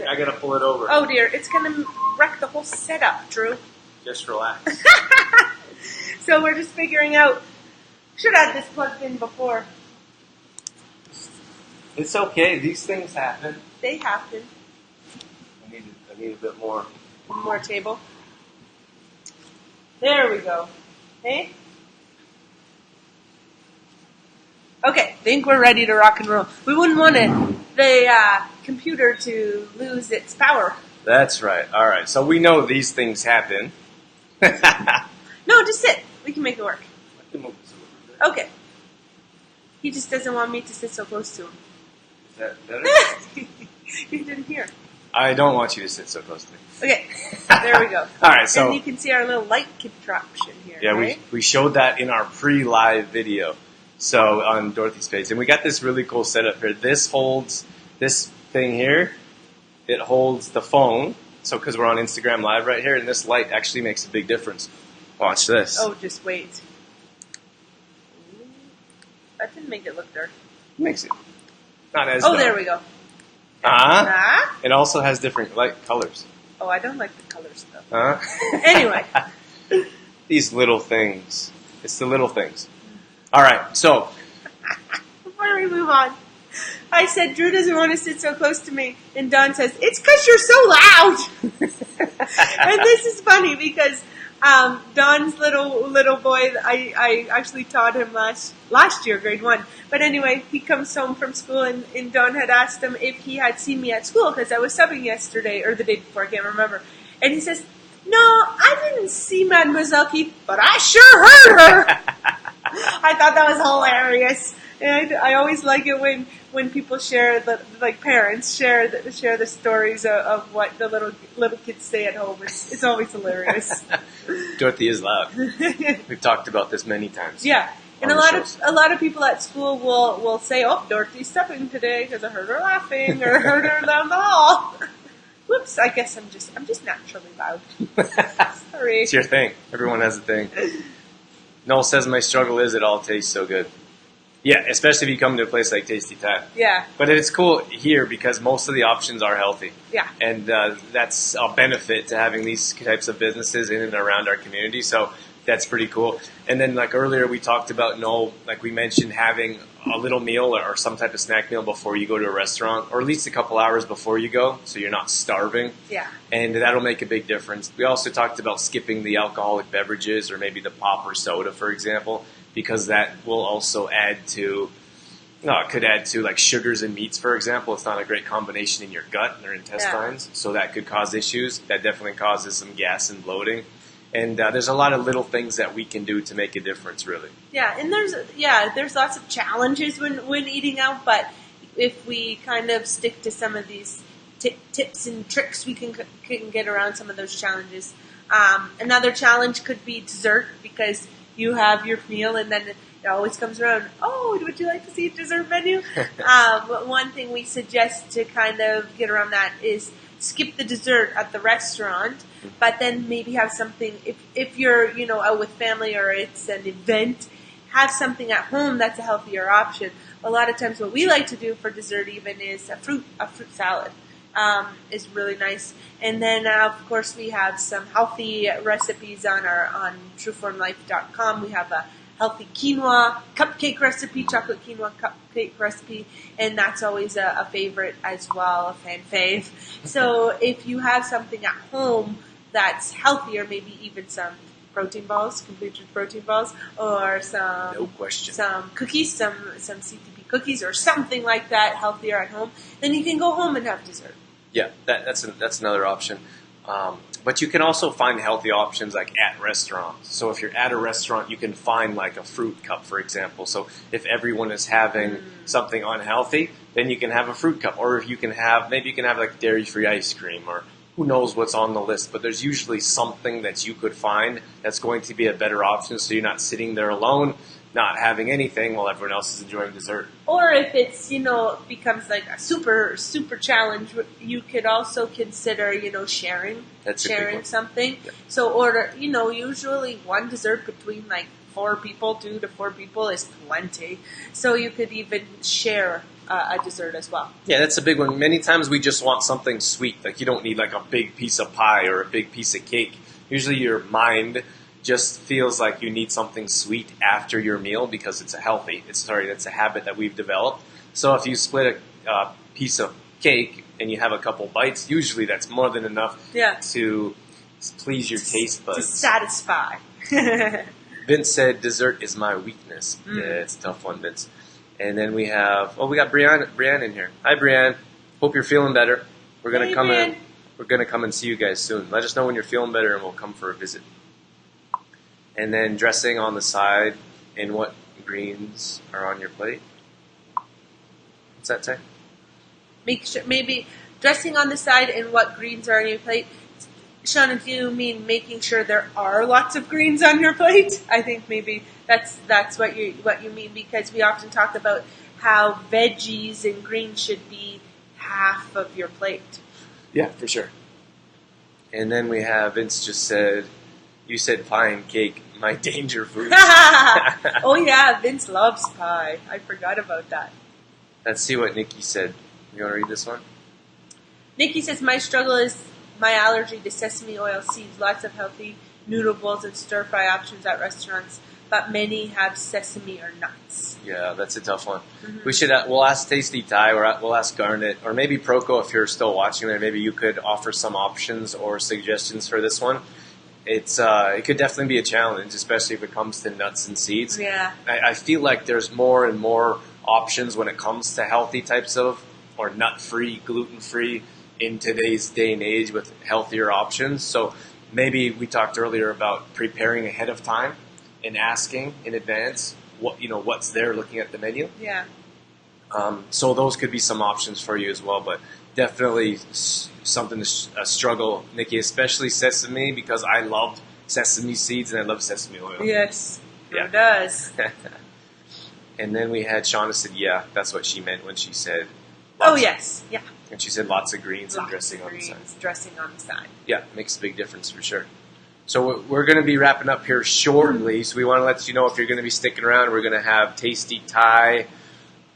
I got to pull it over. Oh dear, it's going to wreck the whole setup, Drew. Just relax. So we're just figuring out, should have had this plugged in before. It's okay. These things happen. They happen. I need a bit more. One more table. There we go. Hey? Okay, think we're ready to rock and roll. We wouldn't want the computer to lose its power. That's right. All right. So we know these things happen. No, just sit. We can make it work. I can move this a little bit. Okay. He just doesn't want me to sit so close to him. Is that better? You didn't hear. I don't want you to sit so close to me. Okay, there we go. All right, so and you can see our little light contraption here. Yeah, right? we showed that in our pre-live video, so on Dorothy's page, and we got this really cool setup here. This holds this thing here. It holds the phone. So because we're on Instagram Live right here, and this light actually makes a big difference. Watch this. Oh, just wait. That didn't make it look dark. Makes it not as. Oh, dark. there we go. It also has different light colors. Oh, I don't like the colors though. Anyway. Anyway. These little things. It's the little things. All right, so. Before we move on, I said Drew doesn't want to sit so close to me, and Don says, it's because you're so loud. And this is funny because Don's little boy, I actually taught him last year, grade 1. But anyway, he comes home from school, and Don had asked him if he had seen me at school, because I was subbing yesterday, or the day before, I can't remember. And he says, no, I didn't see Mademoiselle Keith, but I sure heard her. I thought that was hilarious. And I always like it when when people share like parents share the stories of what the little kids say at home. It's always hilarious. Dorothy is loud. We've talked about this many times. Yeah. And On a lot of people at school will say, "Oh, Dorothy's stepping today because I heard her laughing or heard her down the hall." Whoops! I guess I'm just naturally loud. Sorry. It's your thing. Everyone has a thing. Noel says my struggle is it all tastes so good. Yeah, especially if you come to a place like Tasty Thai. Yeah. But it's cool here because most of the options are healthy. Yeah. And that's a benefit to having these types of businesses in and around our community. So that's pretty cool. And then like earlier we talked about, Noel, like we mentioned, having a little meal or some type of snack meal before you go to a restaurant, or at least a couple hours before you go, so you're not starving. Yeah. And that'll make a big difference. We also talked about skipping the alcoholic beverages or maybe the pop or soda, for example, because that will also add to, it could add to like sugars and meats, for example. It's not a great combination in your gut and your intestines, so that could cause issues. That definitely causes some gas and bloating. And there's a lot of little things that we can do to make a difference, really. Yeah, and there's lots of challenges when eating out, but if we kind of stick to some of these tips and tricks, we can get around some of those challenges. Another challenge could be dessert, because you have your meal and then it always comes around, oh, would you like to see a dessert menu? One thing we suggest to kind of get around that is skip the dessert at the restaurant, but then maybe have something, if you're, out with family or it's an event, have something at home that's a healthier option. A lot of times what we like to do for dessert even is a fruit salad. Is really nice. And then, of course, we have some healthy recipes on trueformlife.com. We have a healthy quinoa cupcake recipe, chocolate quinoa cupcake recipe, and that's always a favorite as well, a fan fave. So if you have something at home that's healthier, maybe even some protein balls, completed protein balls, or some cookies, some CTP cookies, or something like that, healthier at home, then you can go home and have dessert. Yeah, that's another option. But you can also find healthy options like at restaurants. So if you're at a restaurant, you can find like a fruit cup, for example. So if everyone is having something unhealthy, then you can have a fruit cup. Or if you can have, maybe you can have like dairy-free ice cream, or who knows what's on the list. But there's usually something that you could find that's going to be a better option, so you're not sitting there alone, not having anything while everyone else is enjoying dessert. Or if it's, becomes like a super, super challenge, you could also consider, sharing something. Yeah. So order, usually one dessert between like 2 to 4 people is plenty. So you could even share a dessert as well. Yeah, that's a big one. Many times we just want something sweet. Like you don't need like a big piece of pie or a big piece of cake. Usually your mind just feels like you need something sweet after your meal because that's a habit that we've developed. So if you split a piece of cake and you have a couple bites, usually that's more than enough to please your taste buds. To satisfy. Vince said, dessert is my weakness. Yeah, it's a tough one, Vince. And then we got Brianne in here. Hi, Brianne. Hope you're feeling better. We're gonna come in. We're gonna come and see you guys soon. Let us know when you're feeling better, and we'll come for a visit. And then dressing on the side, and what greens are on your plate? What's that say? Make sure, maybe dressing on the side and what greens are on your plate. Shauna, do you mean making sure there are lots of greens on your plate? I think maybe that's what you mean, because we often talk about how veggies and greens should be half of your plate. Yeah, for sure. And then we have Vince just said, you said pie and cake, my danger food. Oh yeah, Vince loves pie. I forgot about that. Let's see what Nikki said. You want to read this one? Nikki says, my struggle is my allergy to sesame oil seeds. Lots of healthy noodle bowls and stir-fry options at restaurants, but many have sesame or nuts. Yeah, that's a tough one. Mm-hmm. We'll ask Tasty Thai, or we'll ask Garnet, or maybe Proco if you're still watching there. Maybe you could offer some options or suggestions for this one. It could definitely be a challenge, especially if it comes to nuts and seeds. Yeah. I feel like there's more and more options when it comes to healthy types of, or nut-free, gluten-free, in today's day and age with healthier options. So maybe we talked earlier about preparing ahead of time and asking in advance what's there, looking at the menu. Yeah. So those could be some options for you as well, but definitely something to struggle, Nikki, especially sesame, because I love sesame seeds and I love sesame oil. Yes, Yeah. it does. And then we had Shauna said, yeah, that's what she meant when she said. Oh, yes. Yeah. And she said lots of greens and Lots dressing of on the side. greens, dressing on the side. Yeah, makes a big difference for sure. So we're going to be wrapping up here shortly. So we want to let you know if you're going to be sticking around, we're going to have Tasty Thai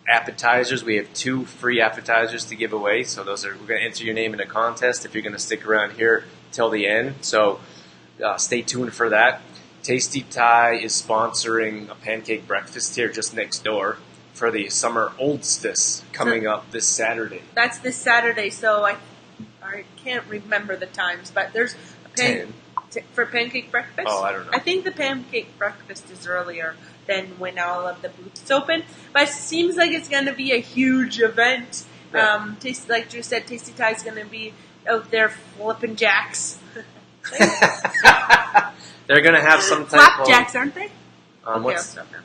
appetizers. We have 2 free appetizers to give away. So those are, we're going to enter your name in a contest if you're going to stick around here till the end. So stay tuned for that. Tasty Thai is sponsoring a pancake breakfast here just next door for the summer solstice coming up this Saturday. That's this Saturday, so I can't remember the times, but there's a for pancake breakfast. Oh, I don't know. I think the pancake breakfast is earlier than when all of the booths open, but it seems like it's going to be a huge event. Yeah. Like Drew said, Tasty Thai is going to be out there flipping jacks. They're going to have some type Flapjacks, aren't they? Okay, I'll stop now.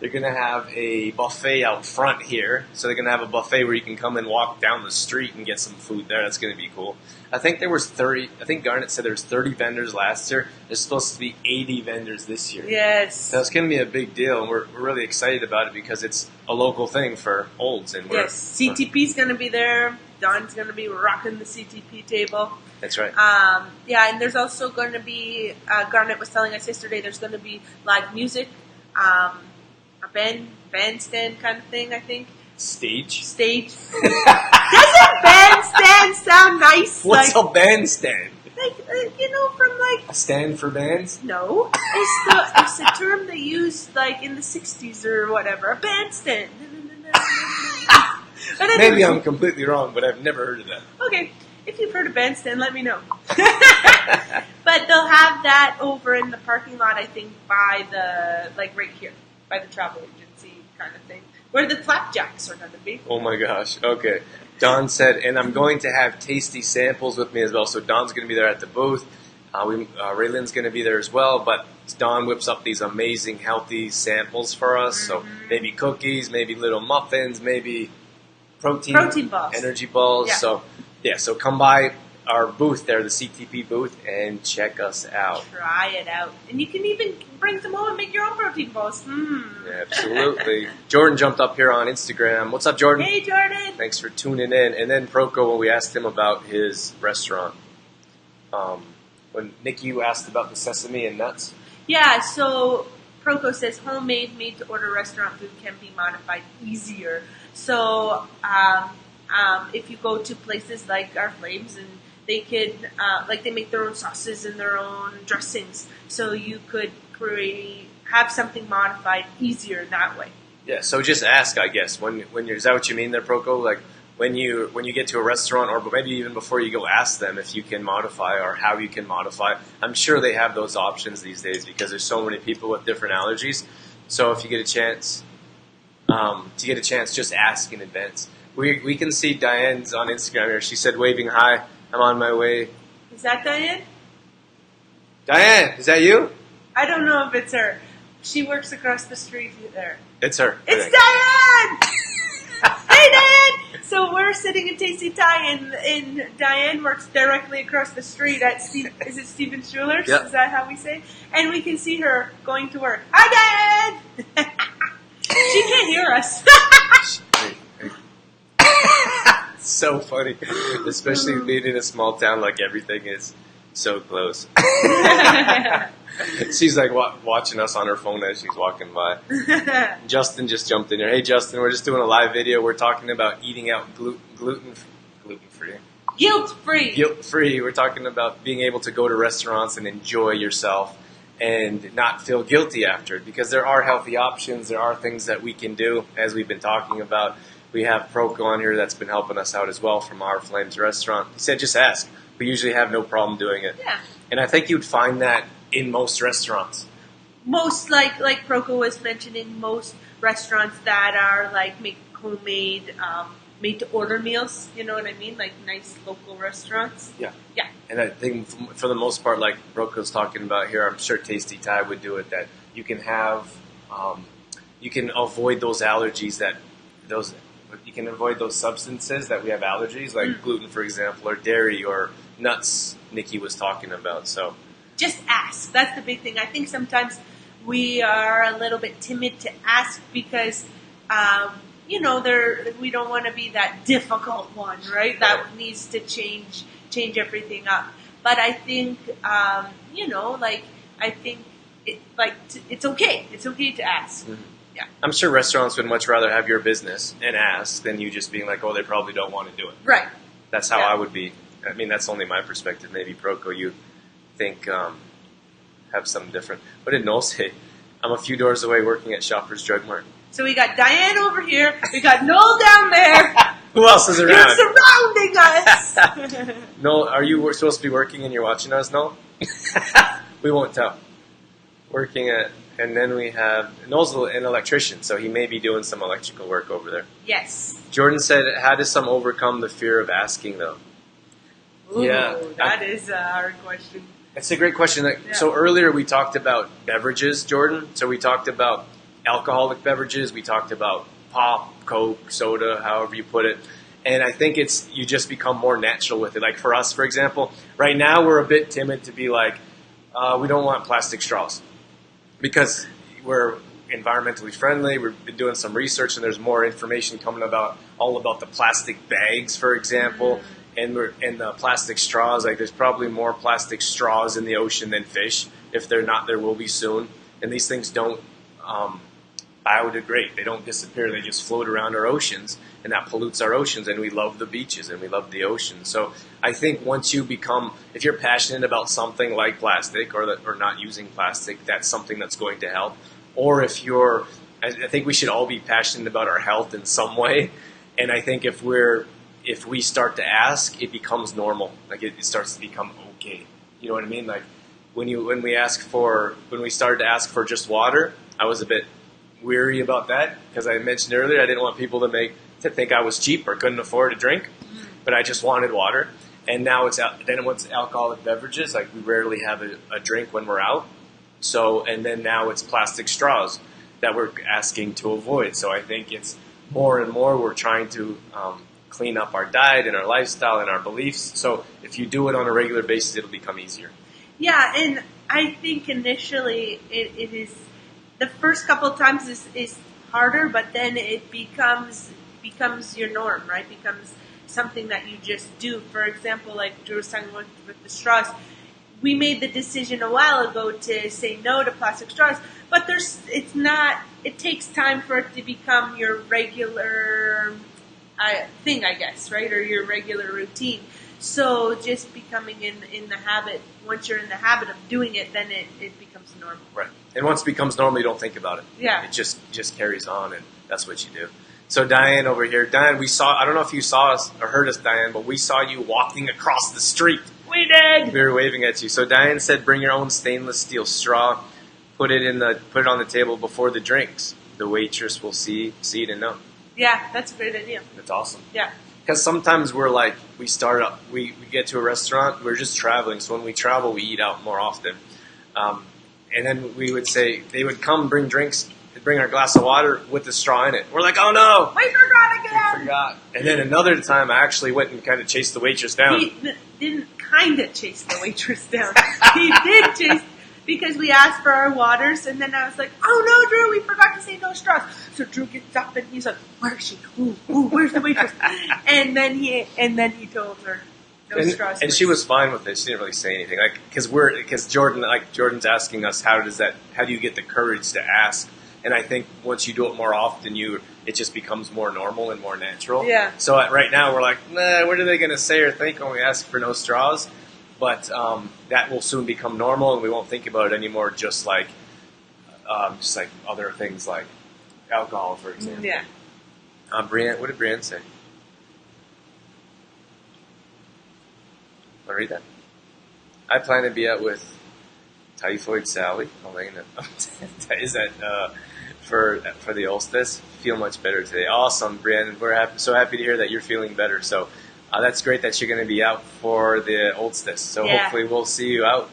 They're going to have a buffet out front here. So they're going to have a buffet where you can come and walk down the street and get some food there. That's going to be cool. I think there was 30. I think Garnet said there was 30 vendors last year. There's supposed to be 80 vendors this year. Yes. So it's going to be a big deal, and we're really excited about it because it's a local thing for Olds. And yes, CTP's going to be there. Don's going to be rocking the CTP table. That's right. Yeah, and there's also going to be, Garnet was telling us yesterday, there's going to be live music, a bandstand kind of thing, I think. Stage. Doesn't bandstand sound nice? What's a bandstand? Like, from like... A stand for bands? No. It's a term they used like in the 60s or whatever. A bandstand. Maybe I'm completely wrong, but I've never heard of that. Okay. If you've heard of bandstand, let me know. But they'll have that over in the parking lot, I think, by the, like right here, by the travel agency kind of thing, where the flapjacks are going to be. Oh my gosh. Okay. Don said, and I'm going to have tasty samples with me as well. So Don's going to be there at the booth. Raylan's going to be there as well. But Don whips up these amazing, healthy samples for us. Mm-hmm. So maybe cookies, maybe little muffins, maybe protein balls, energy balls. Yeah. So come by our booth there, the CTP booth, and check us out. Try it out. And you can even bring some home and make your own protein balls. Yeah, absolutely. Jordan jumped up here on Instagram. What's up, Jordan? Hey, Jordan. Thanks for tuning in. And then Proco, when we asked him about his restaurant, when Nikki, you asked about the sesame and nuts. Yeah, so Proco says homemade, made-to-order restaurant food can be modified easier. So if you go to places like Our Flames, and they could, they make their own sauces and their own dressings, so you could have something modified easier that way. Yeah, so just ask, I guess. When you're, is that what you mean there, Proco? Like when you get to a restaurant, or maybe even before you go, ask them if you can modify or how you can modify. I'm sure they have those options these days because there's so many people with different allergies. So if you get a chance, just ask in advance. We can see Diane's on Instagram here. She said, waving hi, I'm on my way. Is that Diane? Diane, is that you? I don't know if it's her. She works across the street there. It's her. It's Diane! Hey, Diane! So we're sitting in Tasty Thai, and Diane works directly across the street at is it Stephen Schuler's? Yep. Is that how we say? And we can see her going to work. Hi, Diane! She can't hear us. So funny, especially being in a small town like everything is so close. She's like watching us on her phone as she's walking by. Justin just jumped in here. Hey, Justin, we're just doing a live video. We're talking about eating out gluten-free. Guilt-free. Guilt-free. We're talking about being able to go to restaurants and enjoy yourself and not feel guilty after it, because there are healthy options. There are things that we can do, as we've been talking about. We have Proco on here that's been helping us out as well from Our Flames restaurant. He said, just ask. We usually have no problem doing it. Yeah. And I think you'd find that in most restaurants. Most, like Proco was mentioning, most restaurants that are make homemade, made-to-order meals. You know what I mean? Like nice local restaurants. Yeah. Yeah. And I think for the most part, like Proco's talking about here, I'm sure Tasty Thai would do it, that you can have... you can avoid those allergies you can avoid those substances that we have allergies, like gluten, for example, or dairy or nuts. Nikki was talking about. So just ask. That's the big thing. I think sometimes we are a little bit timid to ask because, we don't want to be that difficult one, right? That needs to change everything up. But I think, it's okay. It's okay to ask. Mm-hmm. Yeah. I'm sure restaurants would much rather have your business and ask than you just being like, oh, they probably don't want to do it. Right. That's how I would be. I mean, that's only my perspective. Maybe Proco, you think have something different. What did Noel say? I'm a few doors away working at Shoppers Drug Mart. So we got Diane over here. We got Noel down there. Who else is around? You're surrounding us. Noel, are you supposed to be working and you're watching us, Noel? We won't tell. Working at, and then we have, Noel's an electrician, so he may be doing some electrical work over there. Yes. Jordan said, how does some overcome the fear of asking, though? Ooh, that is a hard question. That's a great question. So earlier we talked about beverages, Jordan. So we talked about alcoholic beverages. We talked about pop, Coke, soda, however you put it. And I think you just become more natural with it. Like for us, for example, right now we're a bit timid to be like, we don't want plastic straws. Because we're environmentally friendly, we've been doing some research, and there's more information coming about the plastic bags, for example, and the plastic straws. Like there's probably more plastic straws in the ocean than fish. If they're not, there will be soon. And these things don't biodegrade. They don't disappear. They just float around our oceans, and that pollutes our oceans. And we love the beaches and we love the ocean. So I think once you if you're passionate about something like plastic or not using plastic, that's something that's going to help. Or I think we should all be passionate about our health in some way. And I think if we start to ask, it becomes normal. Like it starts to become okay. You know what I mean? Like when we started to ask for just water, I was a bit weary about that because I mentioned earlier I didn't want people to think I was cheap or couldn't afford a drink, but I just wanted water. And now it's alcoholic beverages. Like we rarely have a drink when we're out. So and then now it's plastic straws that we're asking to avoid. So I think it's more and more we're trying to clean up our diet and our lifestyle and our beliefs. So if you do it on a regular basis, it'll become easier. Yeah, and I think initially it is. The first couple of times is harder, but then it becomes your norm, right? Becomes something that you just do. For example, like Drew was talking with the straws, we made the decision a while ago to say no to plastic straws, but it takes time for it to become your regular thing, I guess, right? Or your regular routine. So just becoming in the habit, once you're in the habit of doing it, then it becomes normal. Right. And once it becomes normal, you don't think about it. Yeah. It just carries on, and that's what you do. So Diane over here. Diane, I don't know if you saw us or heard us, Diane, but we saw you walking across the street. We did. We were waving at you. So Diane said, bring your own stainless steel straw. Put it on the table before the drinks. The waitress will see it and know. Yeah, that's a great idea. That's awesome. Yeah. Because sometimes we're like, we get to a restaurant, we're just traveling. So when we travel, we eat out more often. And then they would come bring drinks, bring our glass of water with the straw in it. We're like, oh no! We forgot again! We forgot. And then another time, I actually went and kind of chased the waitress down. He didn't kind of chase the waitress down. He did chase, because we asked for our waters, and then I was like, oh no, Drew, we forgot to say no straws. So Drew gets up and he's like, where is she? Ooh, where's the waitress? and then he told her no straws. And she was fine with it. She didn't really say anything, like because Jordan's asking us how do you get the courage to ask? And I think once you do it more often, it just becomes more normal and more natural. Yeah. So right now we're like, nah, what are they going to say or think when we ask for no straws? But that will soon become normal, and we won't think about it anymore. Just like other things like alcohol, for example. Yeah. Brianne, what did Brianne say? Want to read that? I plan to be out with Typhoid Sally. Elena. Is that for the Ulstis? Feel much better today. Awesome, Brianne. We're so happy to hear that you're feeling better. So that's great that you're going to be out for the Ulstis. So hopefully we'll see you out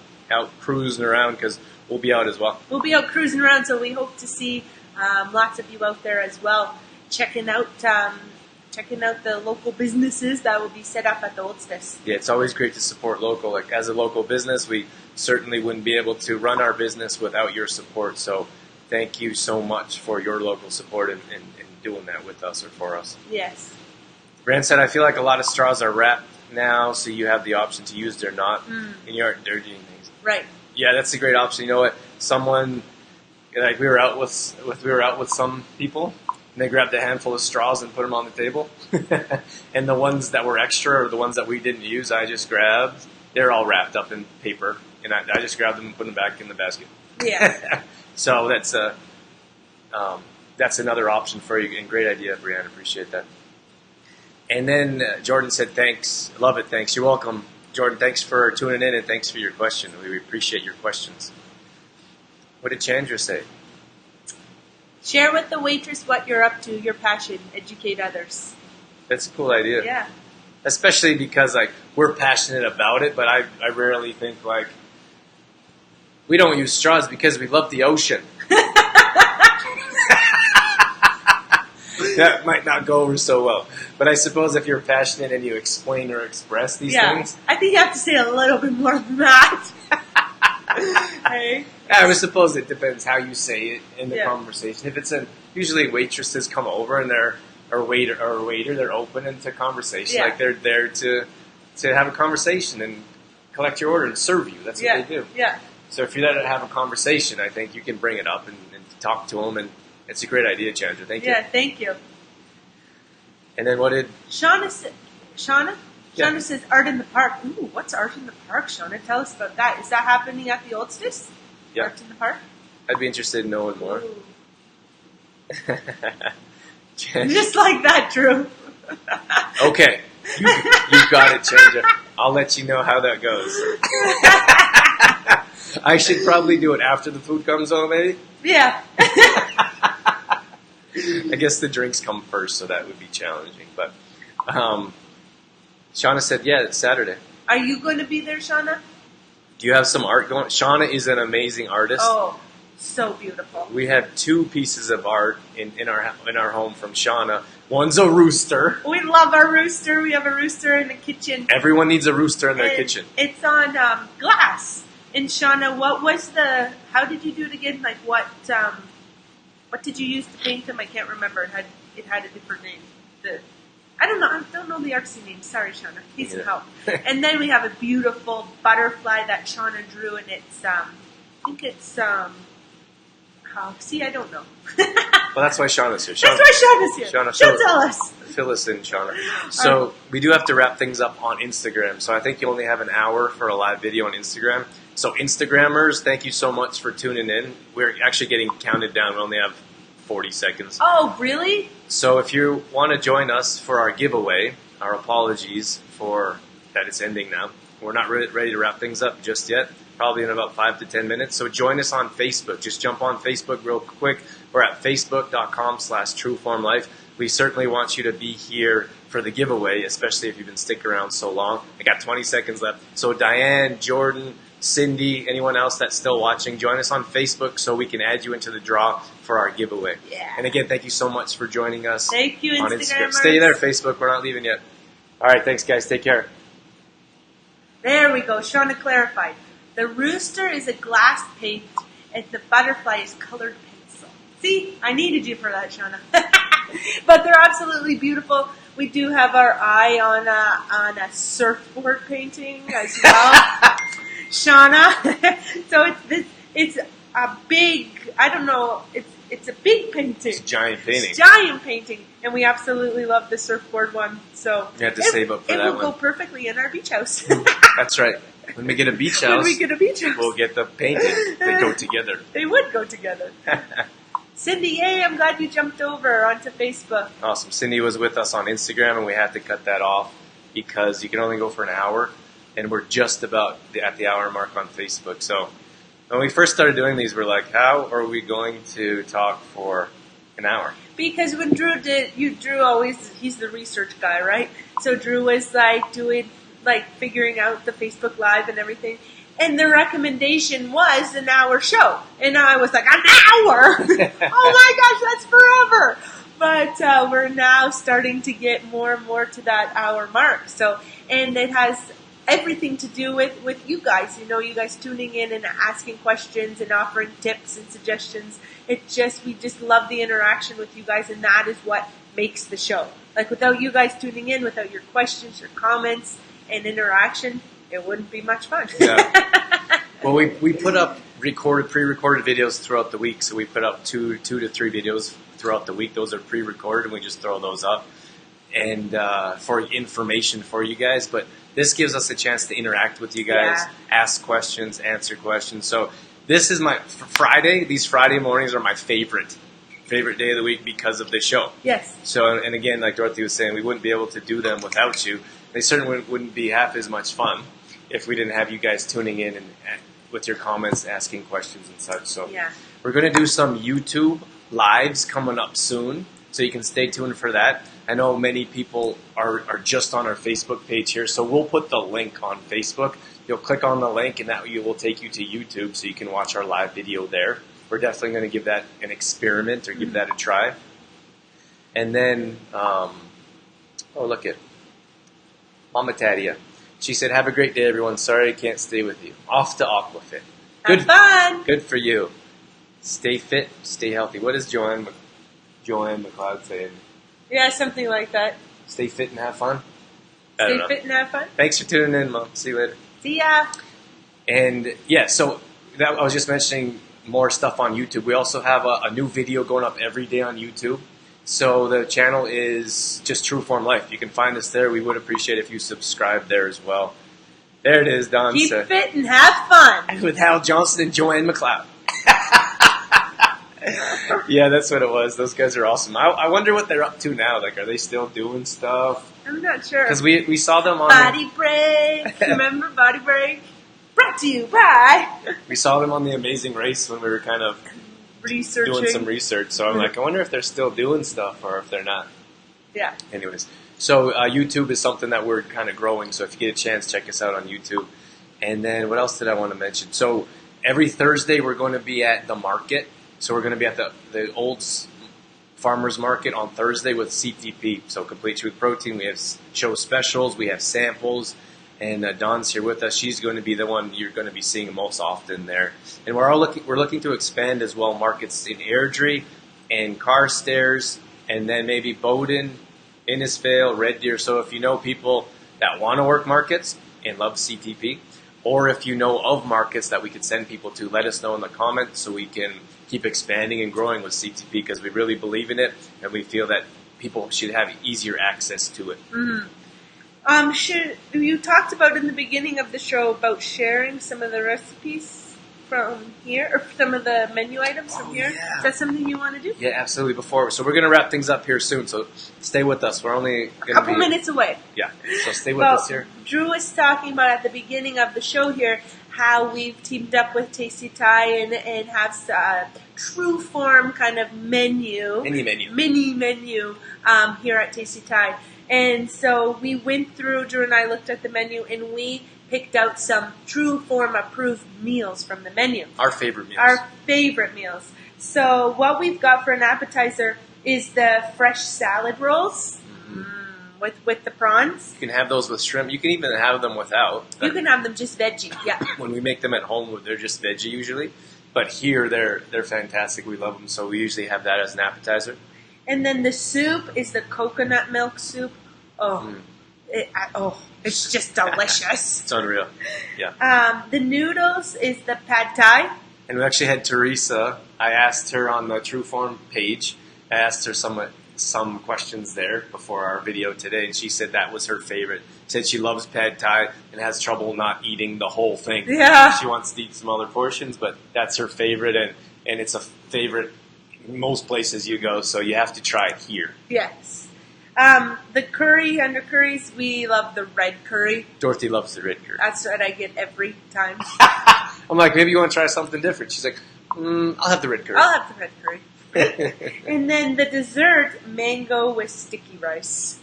cruising around, because we'll be out as well. We'll be out cruising around, so we hope to see Lots of you out there as well checking out the local businesses that will be set up at the Oldstice. Yeah, it's always great to support local. Like as a local business, we certainly wouldn't be able to run our business without your support. So thank you so much for your local support and doing that with us or for us. Yes. Rand said, I feel like a lot of straws are wrapped now, so you have the option to use it or not, and you aren't dirtying things. Right. Yeah, that's a great option. You know what? Someone, like we were out with some people, and they grabbed a handful of straws and put them on the table. And the ones that were extra, or the ones that we didn't use, I just grabbed. They're all wrapped up in paper, and I just grabbed them and put them back in the basket. Yeah. So that's another option for you, and great idea, Brianna. Appreciate that. And then Jordan said, thanks. Love it. Thanks. You're welcome. Jordan, thanks for tuning in, and thanks for your question. We appreciate your questions. What did Chandra say? Share with the waitress what you're up to, your passion, educate others. That's a cool idea. Yeah. Especially because, like, we're passionate about it, but I rarely think, like, we don't use straws because we love the ocean. That might not go over so well. But I suppose if you're passionate and you explain or express these things. I think you have to say a little bit more than that. Hey? I suppose it depends how you say it in the conversation. If it's usually waitresses come over and they're or waiter, they're open into conversation. Yeah. Like they're there to have a conversation and collect your order and serve you. That's what they do. Yeah. So if you're there to have a conversation, I think you can bring it up and talk to them, and it's a great idea, Chandra. Thank you. Yeah, thank you. And then what did Shauna? Shauna Yeah. says art in the park. Ooh, what's art in the park, Shauna? Tell us about that. Is that happening at the Oldstice? Yeah. Art in the park? I'd be interested in knowing more. Ooh. Just like that, Drew. Okay. You got it, Chandra. I'll let you know how that goes. I should probably do it after the food comes home, maybe? Yeah. I guess the drinks come first, so that would be challenging. But Shauna said, yeah, it's Saturday. Are you going to be there, Shauna? Do you have some art going? Shauna is an amazing artist. Oh, so beautiful. We have 2 pieces of art in our home from Shauna. One's a rooster. We love our rooster. We have a rooster in the kitchen. Everyone needs a rooster in their kitchen. It's on glass. And Shauna, how did you do it again? Like what did you use to paint them? I can't remember. It had a different name. I don't know the artsy name. Sorry, Shauna. Please help. And then we have a beautiful butterfly that Shauna drew, and it's I think it's I don't know. Well, that's why Shauna's here. That's why Shauna's here. Shauna, She'll tell us. Fill us in, Shauna. So we do have to wrap things up on Instagram. So I think you only have an hour for a live video on Instagram. So Instagrammers, thank you so much for tuning in. We're actually getting counted down. We only have 40 seconds. Oh, really? So if you want to join us for our giveaway, our apologies for that it's ending now. We're not ready to wrap things up just yet. Probably in about 5 to 10 minutes. So join us on Facebook. Just jump on Facebook real quick. We're at facebook.com/trueformlife. We certainly want you to be here for the giveaway, especially if you've been sticking around so long. I got 20 seconds left. So Diane, Jordan, Cindy, anyone else that's still watching, join us on Facebook so we can add you into the draw for our giveaway. Yeah. And again, thank you so much for joining us. Thank you, on Instagrammers. Instagram. Stay there, Facebook. We're not leaving yet. All right, thanks, guys. Take care. There we go. Shauna clarified. The rooster is a glass paint, and the butterfly is colored pencil. See, I needed you for that, Shauna. But they're absolutely beautiful. We do have our eye on a surfboard painting as well, Shauna. So it's a big. I don't know. It's a big painting. It's a giant painting. It's a giant painting, and we absolutely love the surfboard one. So you have to save up for that one. It will go perfectly in our beach house. That's right. When we get a beach house, we'll get the painting. They go together. They would go together. Cindy, yay, I'm glad you jumped over onto Facebook. Awesome. Cindy was with us on Instagram, and we had to cut that off because you can only go for an hour, and we're just about at the hour mark on Facebook. So when we first started doing these, we're like, how are we going to talk for an hour? Because when Drew he's the research guy, right? So Drew was figuring out the Facebook Live and everything. And the recommendation was an hour show. And I was like, an hour? Oh my gosh, that's forever. But we're now starting to get more and more to that hour mark. So, and it has everything to do with you guys. You know, you guys tuning in and asking questions and offering tips and suggestions. We just love the interaction with you guys, and that is what makes the show. Like, without you guys tuning in, without your questions, your comments, and interaction, it wouldn't be much fun. Yeah. Well, we put up pre-recorded videos throughout the week. So we put up two to three videos throughout the week. Those are pre-recorded, and we just throw those up and for information for you guys. But this gives us a chance to interact with you guys, ask questions, answer questions. So this is my Friday. These Friday mornings are my favorite day of the week because of the show. Yes. So, and again, like Dorothy was saying, we wouldn't be able to do them without you. They certainly wouldn't be half as much fun if we didn't have you guys tuning in and with your comments, asking questions and such. So we're going to do some YouTube lives coming up soon, so you can stay tuned for that. I know many people are just on our Facebook page here, so we'll put the link on Facebook. You'll click on the link, and that will take you to YouTube, so you can watch our live video there. We're definitely going to give that an experiment or give that a try. And then, oh, look at Mama Tadia. She said, have a great day, everyone. Sorry I can't stay with you. Off to Aquafit. Have fun. Good for you. Stay fit, stay healthy. What is Joanne McLeod saying? Yeah, something like that. Stay fit and have fun? Stay fit and have fun. Thanks for tuning in, Mom. See you later. See ya. And, yeah, so I was just mentioning more stuff on YouTube. We also have a new video going up every day on YouTube. So the channel is just True Form Life. You can find us there. We would appreciate if you subscribe there as well. There it is, Don. Keep fit and have fun. With Hal Johnson and Joanne McLeod. Yeah, that's what it was. Those guys are awesome. I wonder what they're up to now. Like, are they still doing stuff? I'm not sure. Because we saw them on... Body Break. Remember Body Break? Brought to you by... We saw them on The Amazing Race when we were kind of... doing some research, so I'm like, I wonder if they're still doing stuff or if they're not. Yeah. Anyways, so YouTube is something that we're kind of growing, so if you get a chance, check us out on YouTube. And then what else did I want to mention? So every Thursday we're going to be at the market. So we're going to be at the old farmers market on Thursday with CTP, so Complete Truth Protein. We have show specials, we have samples. And Dawn's here with us. She's going to be the one you're going to be seeing most often there. And we're looking to expand as well markets in Airdrie and Carstairs, and then maybe Bowden, Innisfail, Red Deer. So if you know people that want to work markets and love CTP, or if you know of markets that we could send people to, let us know in the comments so we can keep expanding and growing with CTP, because we really believe in it and we feel that people should have easier access to it. Mm-hmm. You talked about in the beginning of the show about sharing some of the recipes from here, or some of the menu items from here. Yeah. Is that something you want to do? Yeah, absolutely. So we're going to wrap things up here soon, so stay with us. We're only going to be... a couple minutes away. Yeah, so stay with us here. Drew was talking about at the beginning of the show here how we've teamed up with Tasty Thai and have a True Form kind of mini menu here at Tasty Thai. And so we went through, Drew and I looked at the menu, and we picked out some True Form approved meals from the menu. Our favorite meals. So what we've got for an appetizer is the fresh salad rolls with the prawns. You can have those with shrimp. You can even have them without. You can have them just veggie, yeah. When we make them at home, they're just veggie usually. But here, they're fantastic. We love them, so we usually have that as an appetizer. And then the soup is the coconut milk soup. It's just delicious. It's unreal. Yeah. The noodles is the pad thai. And we actually had Teresa. I asked her on the True Form page. I asked her some questions there before our video today, and she said that was her favorite. Said she loves pad thai and has trouble not eating the whole thing. Yeah. She wants to eat some other portions, but that's her favorite, and it's a favorite most places you go, so you have to try it here. Yes. The curry, under curries, we love the red curry. Dorothy loves the red curry. That's what I get every time. I'm like, maybe you want to try something different. She's like, I'll have the red curry. I'll have the red curry. And then the dessert, mango with sticky rice.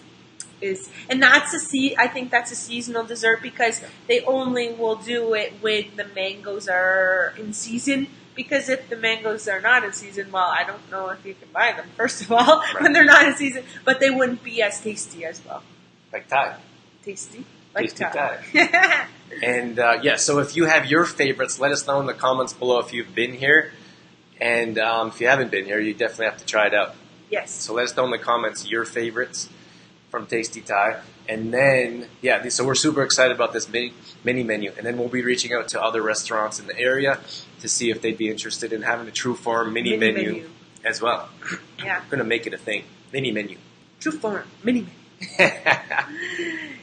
and I think that's a seasonal dessert because they only will do it when the mangoes are in season. Because if the mangoes are not in season, well, I don't know if you can buy them, first of all, when they're not in season, but they wouldn't be as tasty as well. Like Thai. Tasty? Like Tasty Thai. And so if you have your favorites, let us know in the comments below if you've been here. And if you haven't been here, you definitely have to try it out. Yes. So let us know in the comments your favorites from Tasty Thai. And then, so we're super excited about this mini menu. And then we'll be reaching out to other restaurants in the area to see if they'd be interested in having a True Form mini menu as well. Yeah. We're going to make it a thing. Mini menu. True Form mini menu.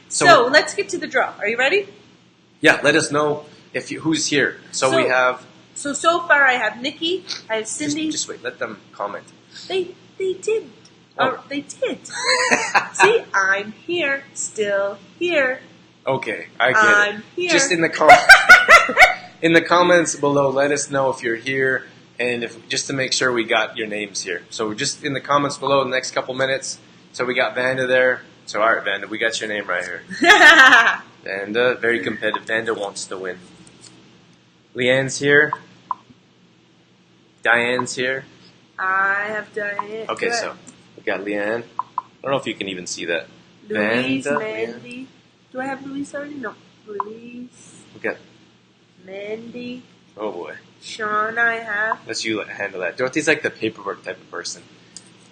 So let's get to the draw. Are you ready? Yeah, let us know who's here. So we have... So far I have Nikki, I have Cindy. Just wait, let them comment. They did. Oh. They did. See, I'm here, still here. Okay, I get I'm it. Here. Just in the in the comments below, let us know if you're here, and just to make sure we got your names here. So just in the comments below, in the next couple minutes. So we got Vanda there. So all right, Vanda, we got your name right here. Vanda, very competitive. Vanda wants to win. Leanne's here. Diane's here. I have Diane. Okay, Good. so we got Leanne. I don't know if you can even see that. Louise, Vanda, Mandy. Leanne. Do I have Louise already? No. Louise, We got, Mandy, oh boy. Sean I have. Let's you handle that. Dorothy's like the paperwork type of person.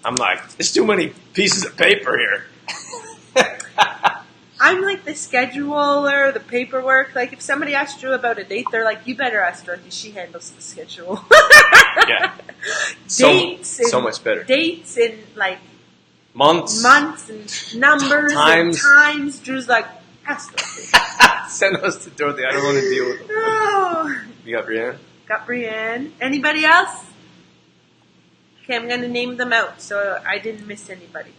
I'm like, there's too many pieces of paper here. I'm like the scheduler, the paperwork. Like if somebody asks Drew about a date, they're like, you better ask Dorothy. She handles the schedule. Yeah. Dates. So much better. Dates and like Months and numbers and times. Drew's like, ask Dorothy. Send us to Dorothy. I don't want to deal with them. Oh. You got Brianne? Got Brianne. Anybody else? Okay, I'm going to name them out so I didn't miss anybody.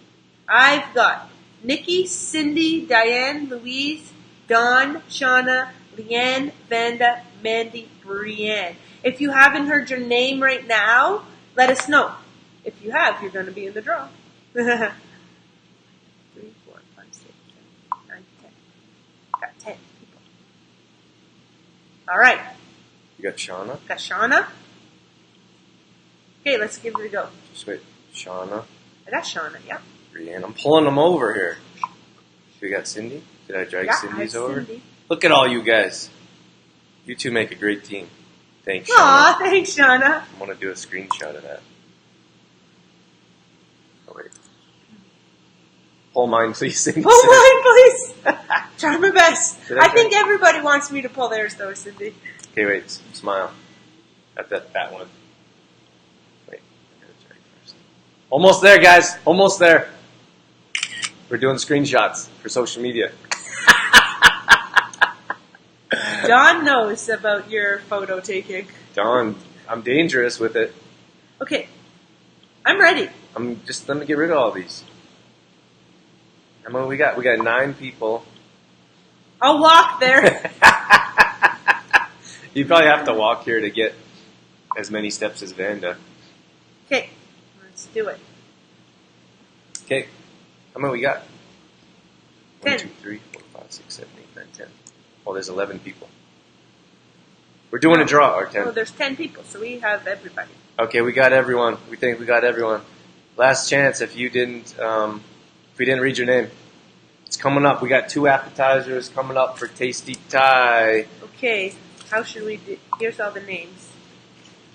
I've got Nikki, Cindy, Diane, Louise, Dawn, Shauna, Leanne, Vanda, Mandy, Brianne. If you haven't heard your name right now, let us know. If you have, you're going to be in the draw. 3, 4, 5, 6, 7, 8, 9, 10. Got 10 people. All right. You got Shauna? Got Shauna. Okay, let's give it a go. Just wait. Shauna. I got Shauna, yeah. Brianne. I'm pulling them over here. We got Cindy. Did I drag Yeah, Cindy's I have over? Cindy. Look at all you guys. You two make a great team. Thanks, Shauna. Aw, thanks, Shauna. I want to do a screenshot of that. Oh, wait. Pull mine, please, Cindy. Pull mine, please. Try my best. Did I I think everybody wants me to pull theirs, though, Cindy. Okay, wait. Smile. At that one. Wait. I gotta drag first. Almost there, guys. Almost there. We're doing screenshots for social media. Dawn knows about your photo taking. Dawn, I'm dangerous with it. Okay, I'm ready. Let me get rid of all these. How many we got? We got 9 people. I'll walk there. You probably have to walk here to get as many steps as Vanda. Okay, let's do it. Okay, how many we got? 1, 10. 2, 3, 4, 5, 6, 7, 8, 9, 10. Oh, there's 11 people. We're doing a draw, or 10. Oh, there's 10 people, so we have everybody. Okay, we got everyone. We think we got everyone. Last chance if we didn't read your name. It's coming up. We got 2 appetizers coming up for Tasty Thai. Okay, how should we do? Here's all the names.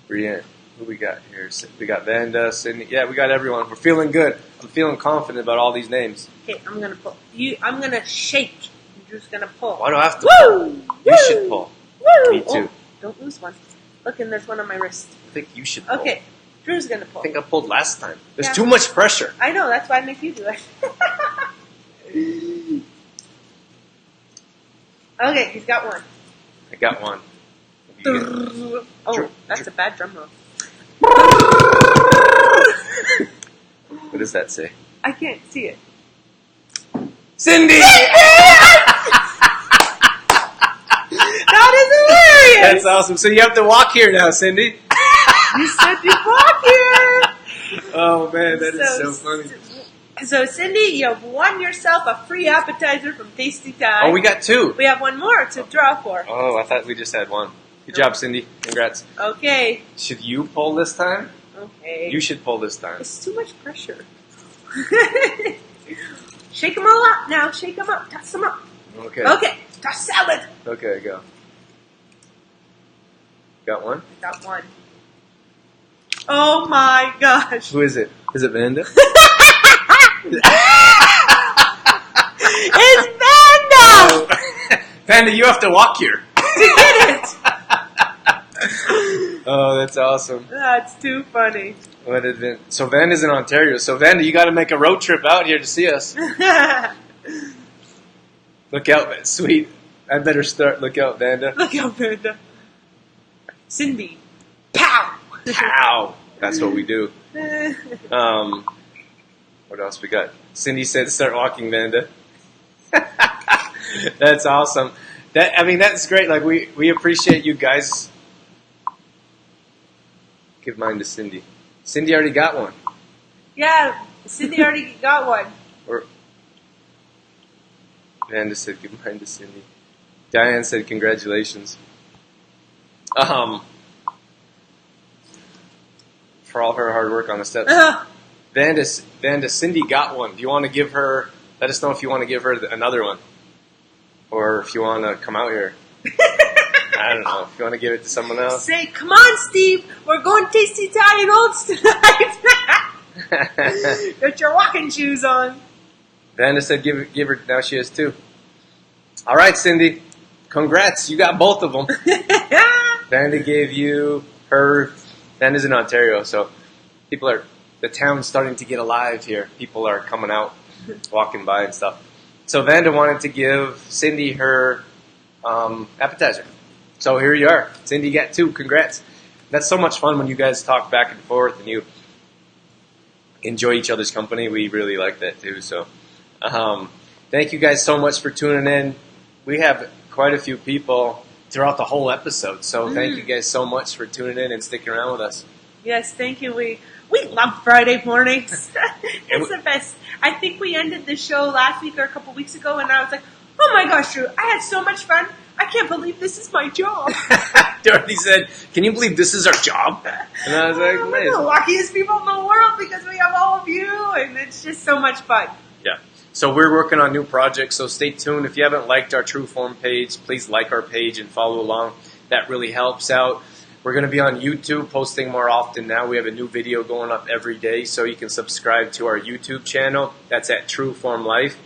Brianne, who we got here? We got Vanda, Sydney. Yeah, we got everyone. We're feeling good. I'm feeling confident about all these names. Okay, I'm gonna pull. I'm gonna shake. Drew's gonna pull. Why do I have to? Woo! You should pull. Woo! Me too. Oh, don't lose one. Look, and there's one on my wrist. I think you should pull. Okay, Drew's gonna pull. I think I pulled last time. There's Yeah. too much pressure. I know, that's why I make you do it. Okay, he's got one. I got one. You Oh, that's a bad drum roll. What does that say? I can't see it. Cindy! That is hilarious! That's awesome. So you have to walk here now, Cindy. You said you walk here! Oh man, that is so funny. So, Cindy, you've won yourself a free appetizer from Tasty Thai. Oh, we got 2. We have one more to draw for. Oh, I thought we just had 1. Good job, Cindy. Congrats. Okay. Should you pull this time? Okay. You should pull this time. It's too much pressure. Shake them all up now. Shake them up. Toss them up. Okay. Okay. Toss salad. Okay, go. Got one? Got one. Oh my gosh. Who is it? Is it Vanda? It's Vanda! Vanda, you have to walk here. To get it. Oh, that's awesome. That's too funny. What did So Vanda's in Ontario. So Vanda, you got to make a road trip out here to see us. Look out, sweet. I better start. Look out, Vanda. Look out, Vanda. Cindy. Pow! Pow! That's what we do. What else we got? Cindy said start walking, Vanda. That's awesome. That's great. Like we appreciate you guys. Give mine to Cindy. Cindy already got one. Yeah, Cindy already got one. Or Vanda said give mine to Cindy. Diane said congratulations. For all her hard work on the steps. Vanda, Cindy got one. Do you want to give her? Let us know if you want to give her another one, or if you want to come out here. I don't know. If you want to give it to someone else. Say, come on, Steve. We're going Tasty Thai and Olds tonight. Get your walking shoes on. Vanda said give her. Now she has 2. All right, Cindy. Congrats. You got both of them. Vanda gave you her. Vanda's in Ontario, so the town's starting to get alive here. People are coming out, walking by and stuff. So Vanda wanted to give Cindy her appetizer. So here you are. Cindy got 2. Congrats. That's so much fun when you guys talk back and forth and you enjoy each other's company. We really like that too. So thank you guys so much for tuning in. We have quite a few people throughout the whole episode. So thank you guys so much for tuning in and sticking around with us. Yes, thank you. We love Friday mornings. It's the best. I think we ended the show last week or a couple weeks ago, and I was like, oh my gosh, Drew, I had so much fun. I can't believe this is my job. Dorothy said, can you believe this is our job? And I was like, we're the luckiest people in the world because we have all of you, and it's just so much fun. Yeah. So we're working on new projects, so stay tuned. If you haven't liked our True Form page, please like our page and follow along. That really helps out. We're going to be on YouTube, posting more often now. We have a new video going up every day, so you can subscribe to our YouTube channel. That's at True Form Life.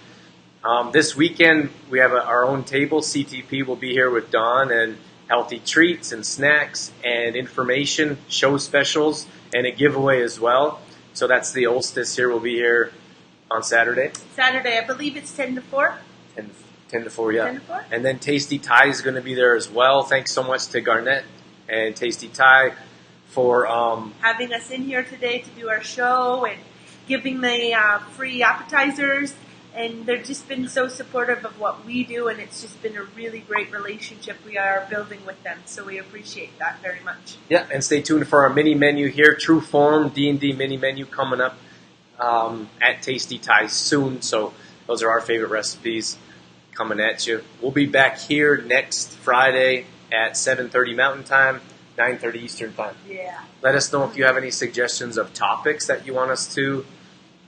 This weekend, we have our own table. CTP will be here with Dawn, and healthy treats and snacks and information, show specials, and a giveaway as well. So that's the Olstis here. We'll be here on Saturday. Saturday, I believe it's 10 to 4. 10 to 4, yeah. 10 to 4. And then Tasty Thai is going to be there as well. Thanks so much to Garnett and Tasty Thai for having us in here today to do our show and giving the free appetizers. And they've just been so supportive of what we do, and it's just been a really great relationship we are building with them. So we appreciate that very much. Yeah, and stay tuned for our mini menu here, True Form D&D mini menu coming up at Tasty Thai soon. So those are our favorite recipes coming at you. We'll be back here next Friday at 7:30 Mountain Time, 9:30 Eastern Time. Yeah. Let us know if you have any suggestions of topics that you want us to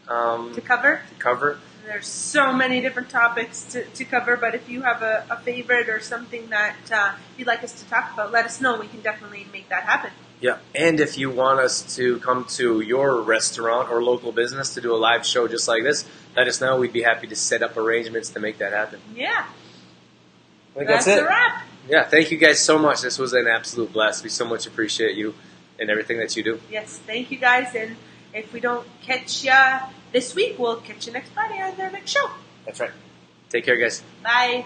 cover. There's so many different topics to cover, but if you have a favorite or something that you'd like us to talk about, let us know. We can definitely make that happen. Yeah, and if you want us to come to your restaurant or local business to do a live show just like this, let us know. We'd be happy to set up arrangements to make that happen. Yeah. I think that's it. That's a wrap. Yeah, thank you guys so much. This was an absolute blast. We so much appreciate you and everything that you do. Yes, thank you guys. And if we don't catch you this week, we'll catch you next Friday on their next show. That's right. Take care, guys. Bye.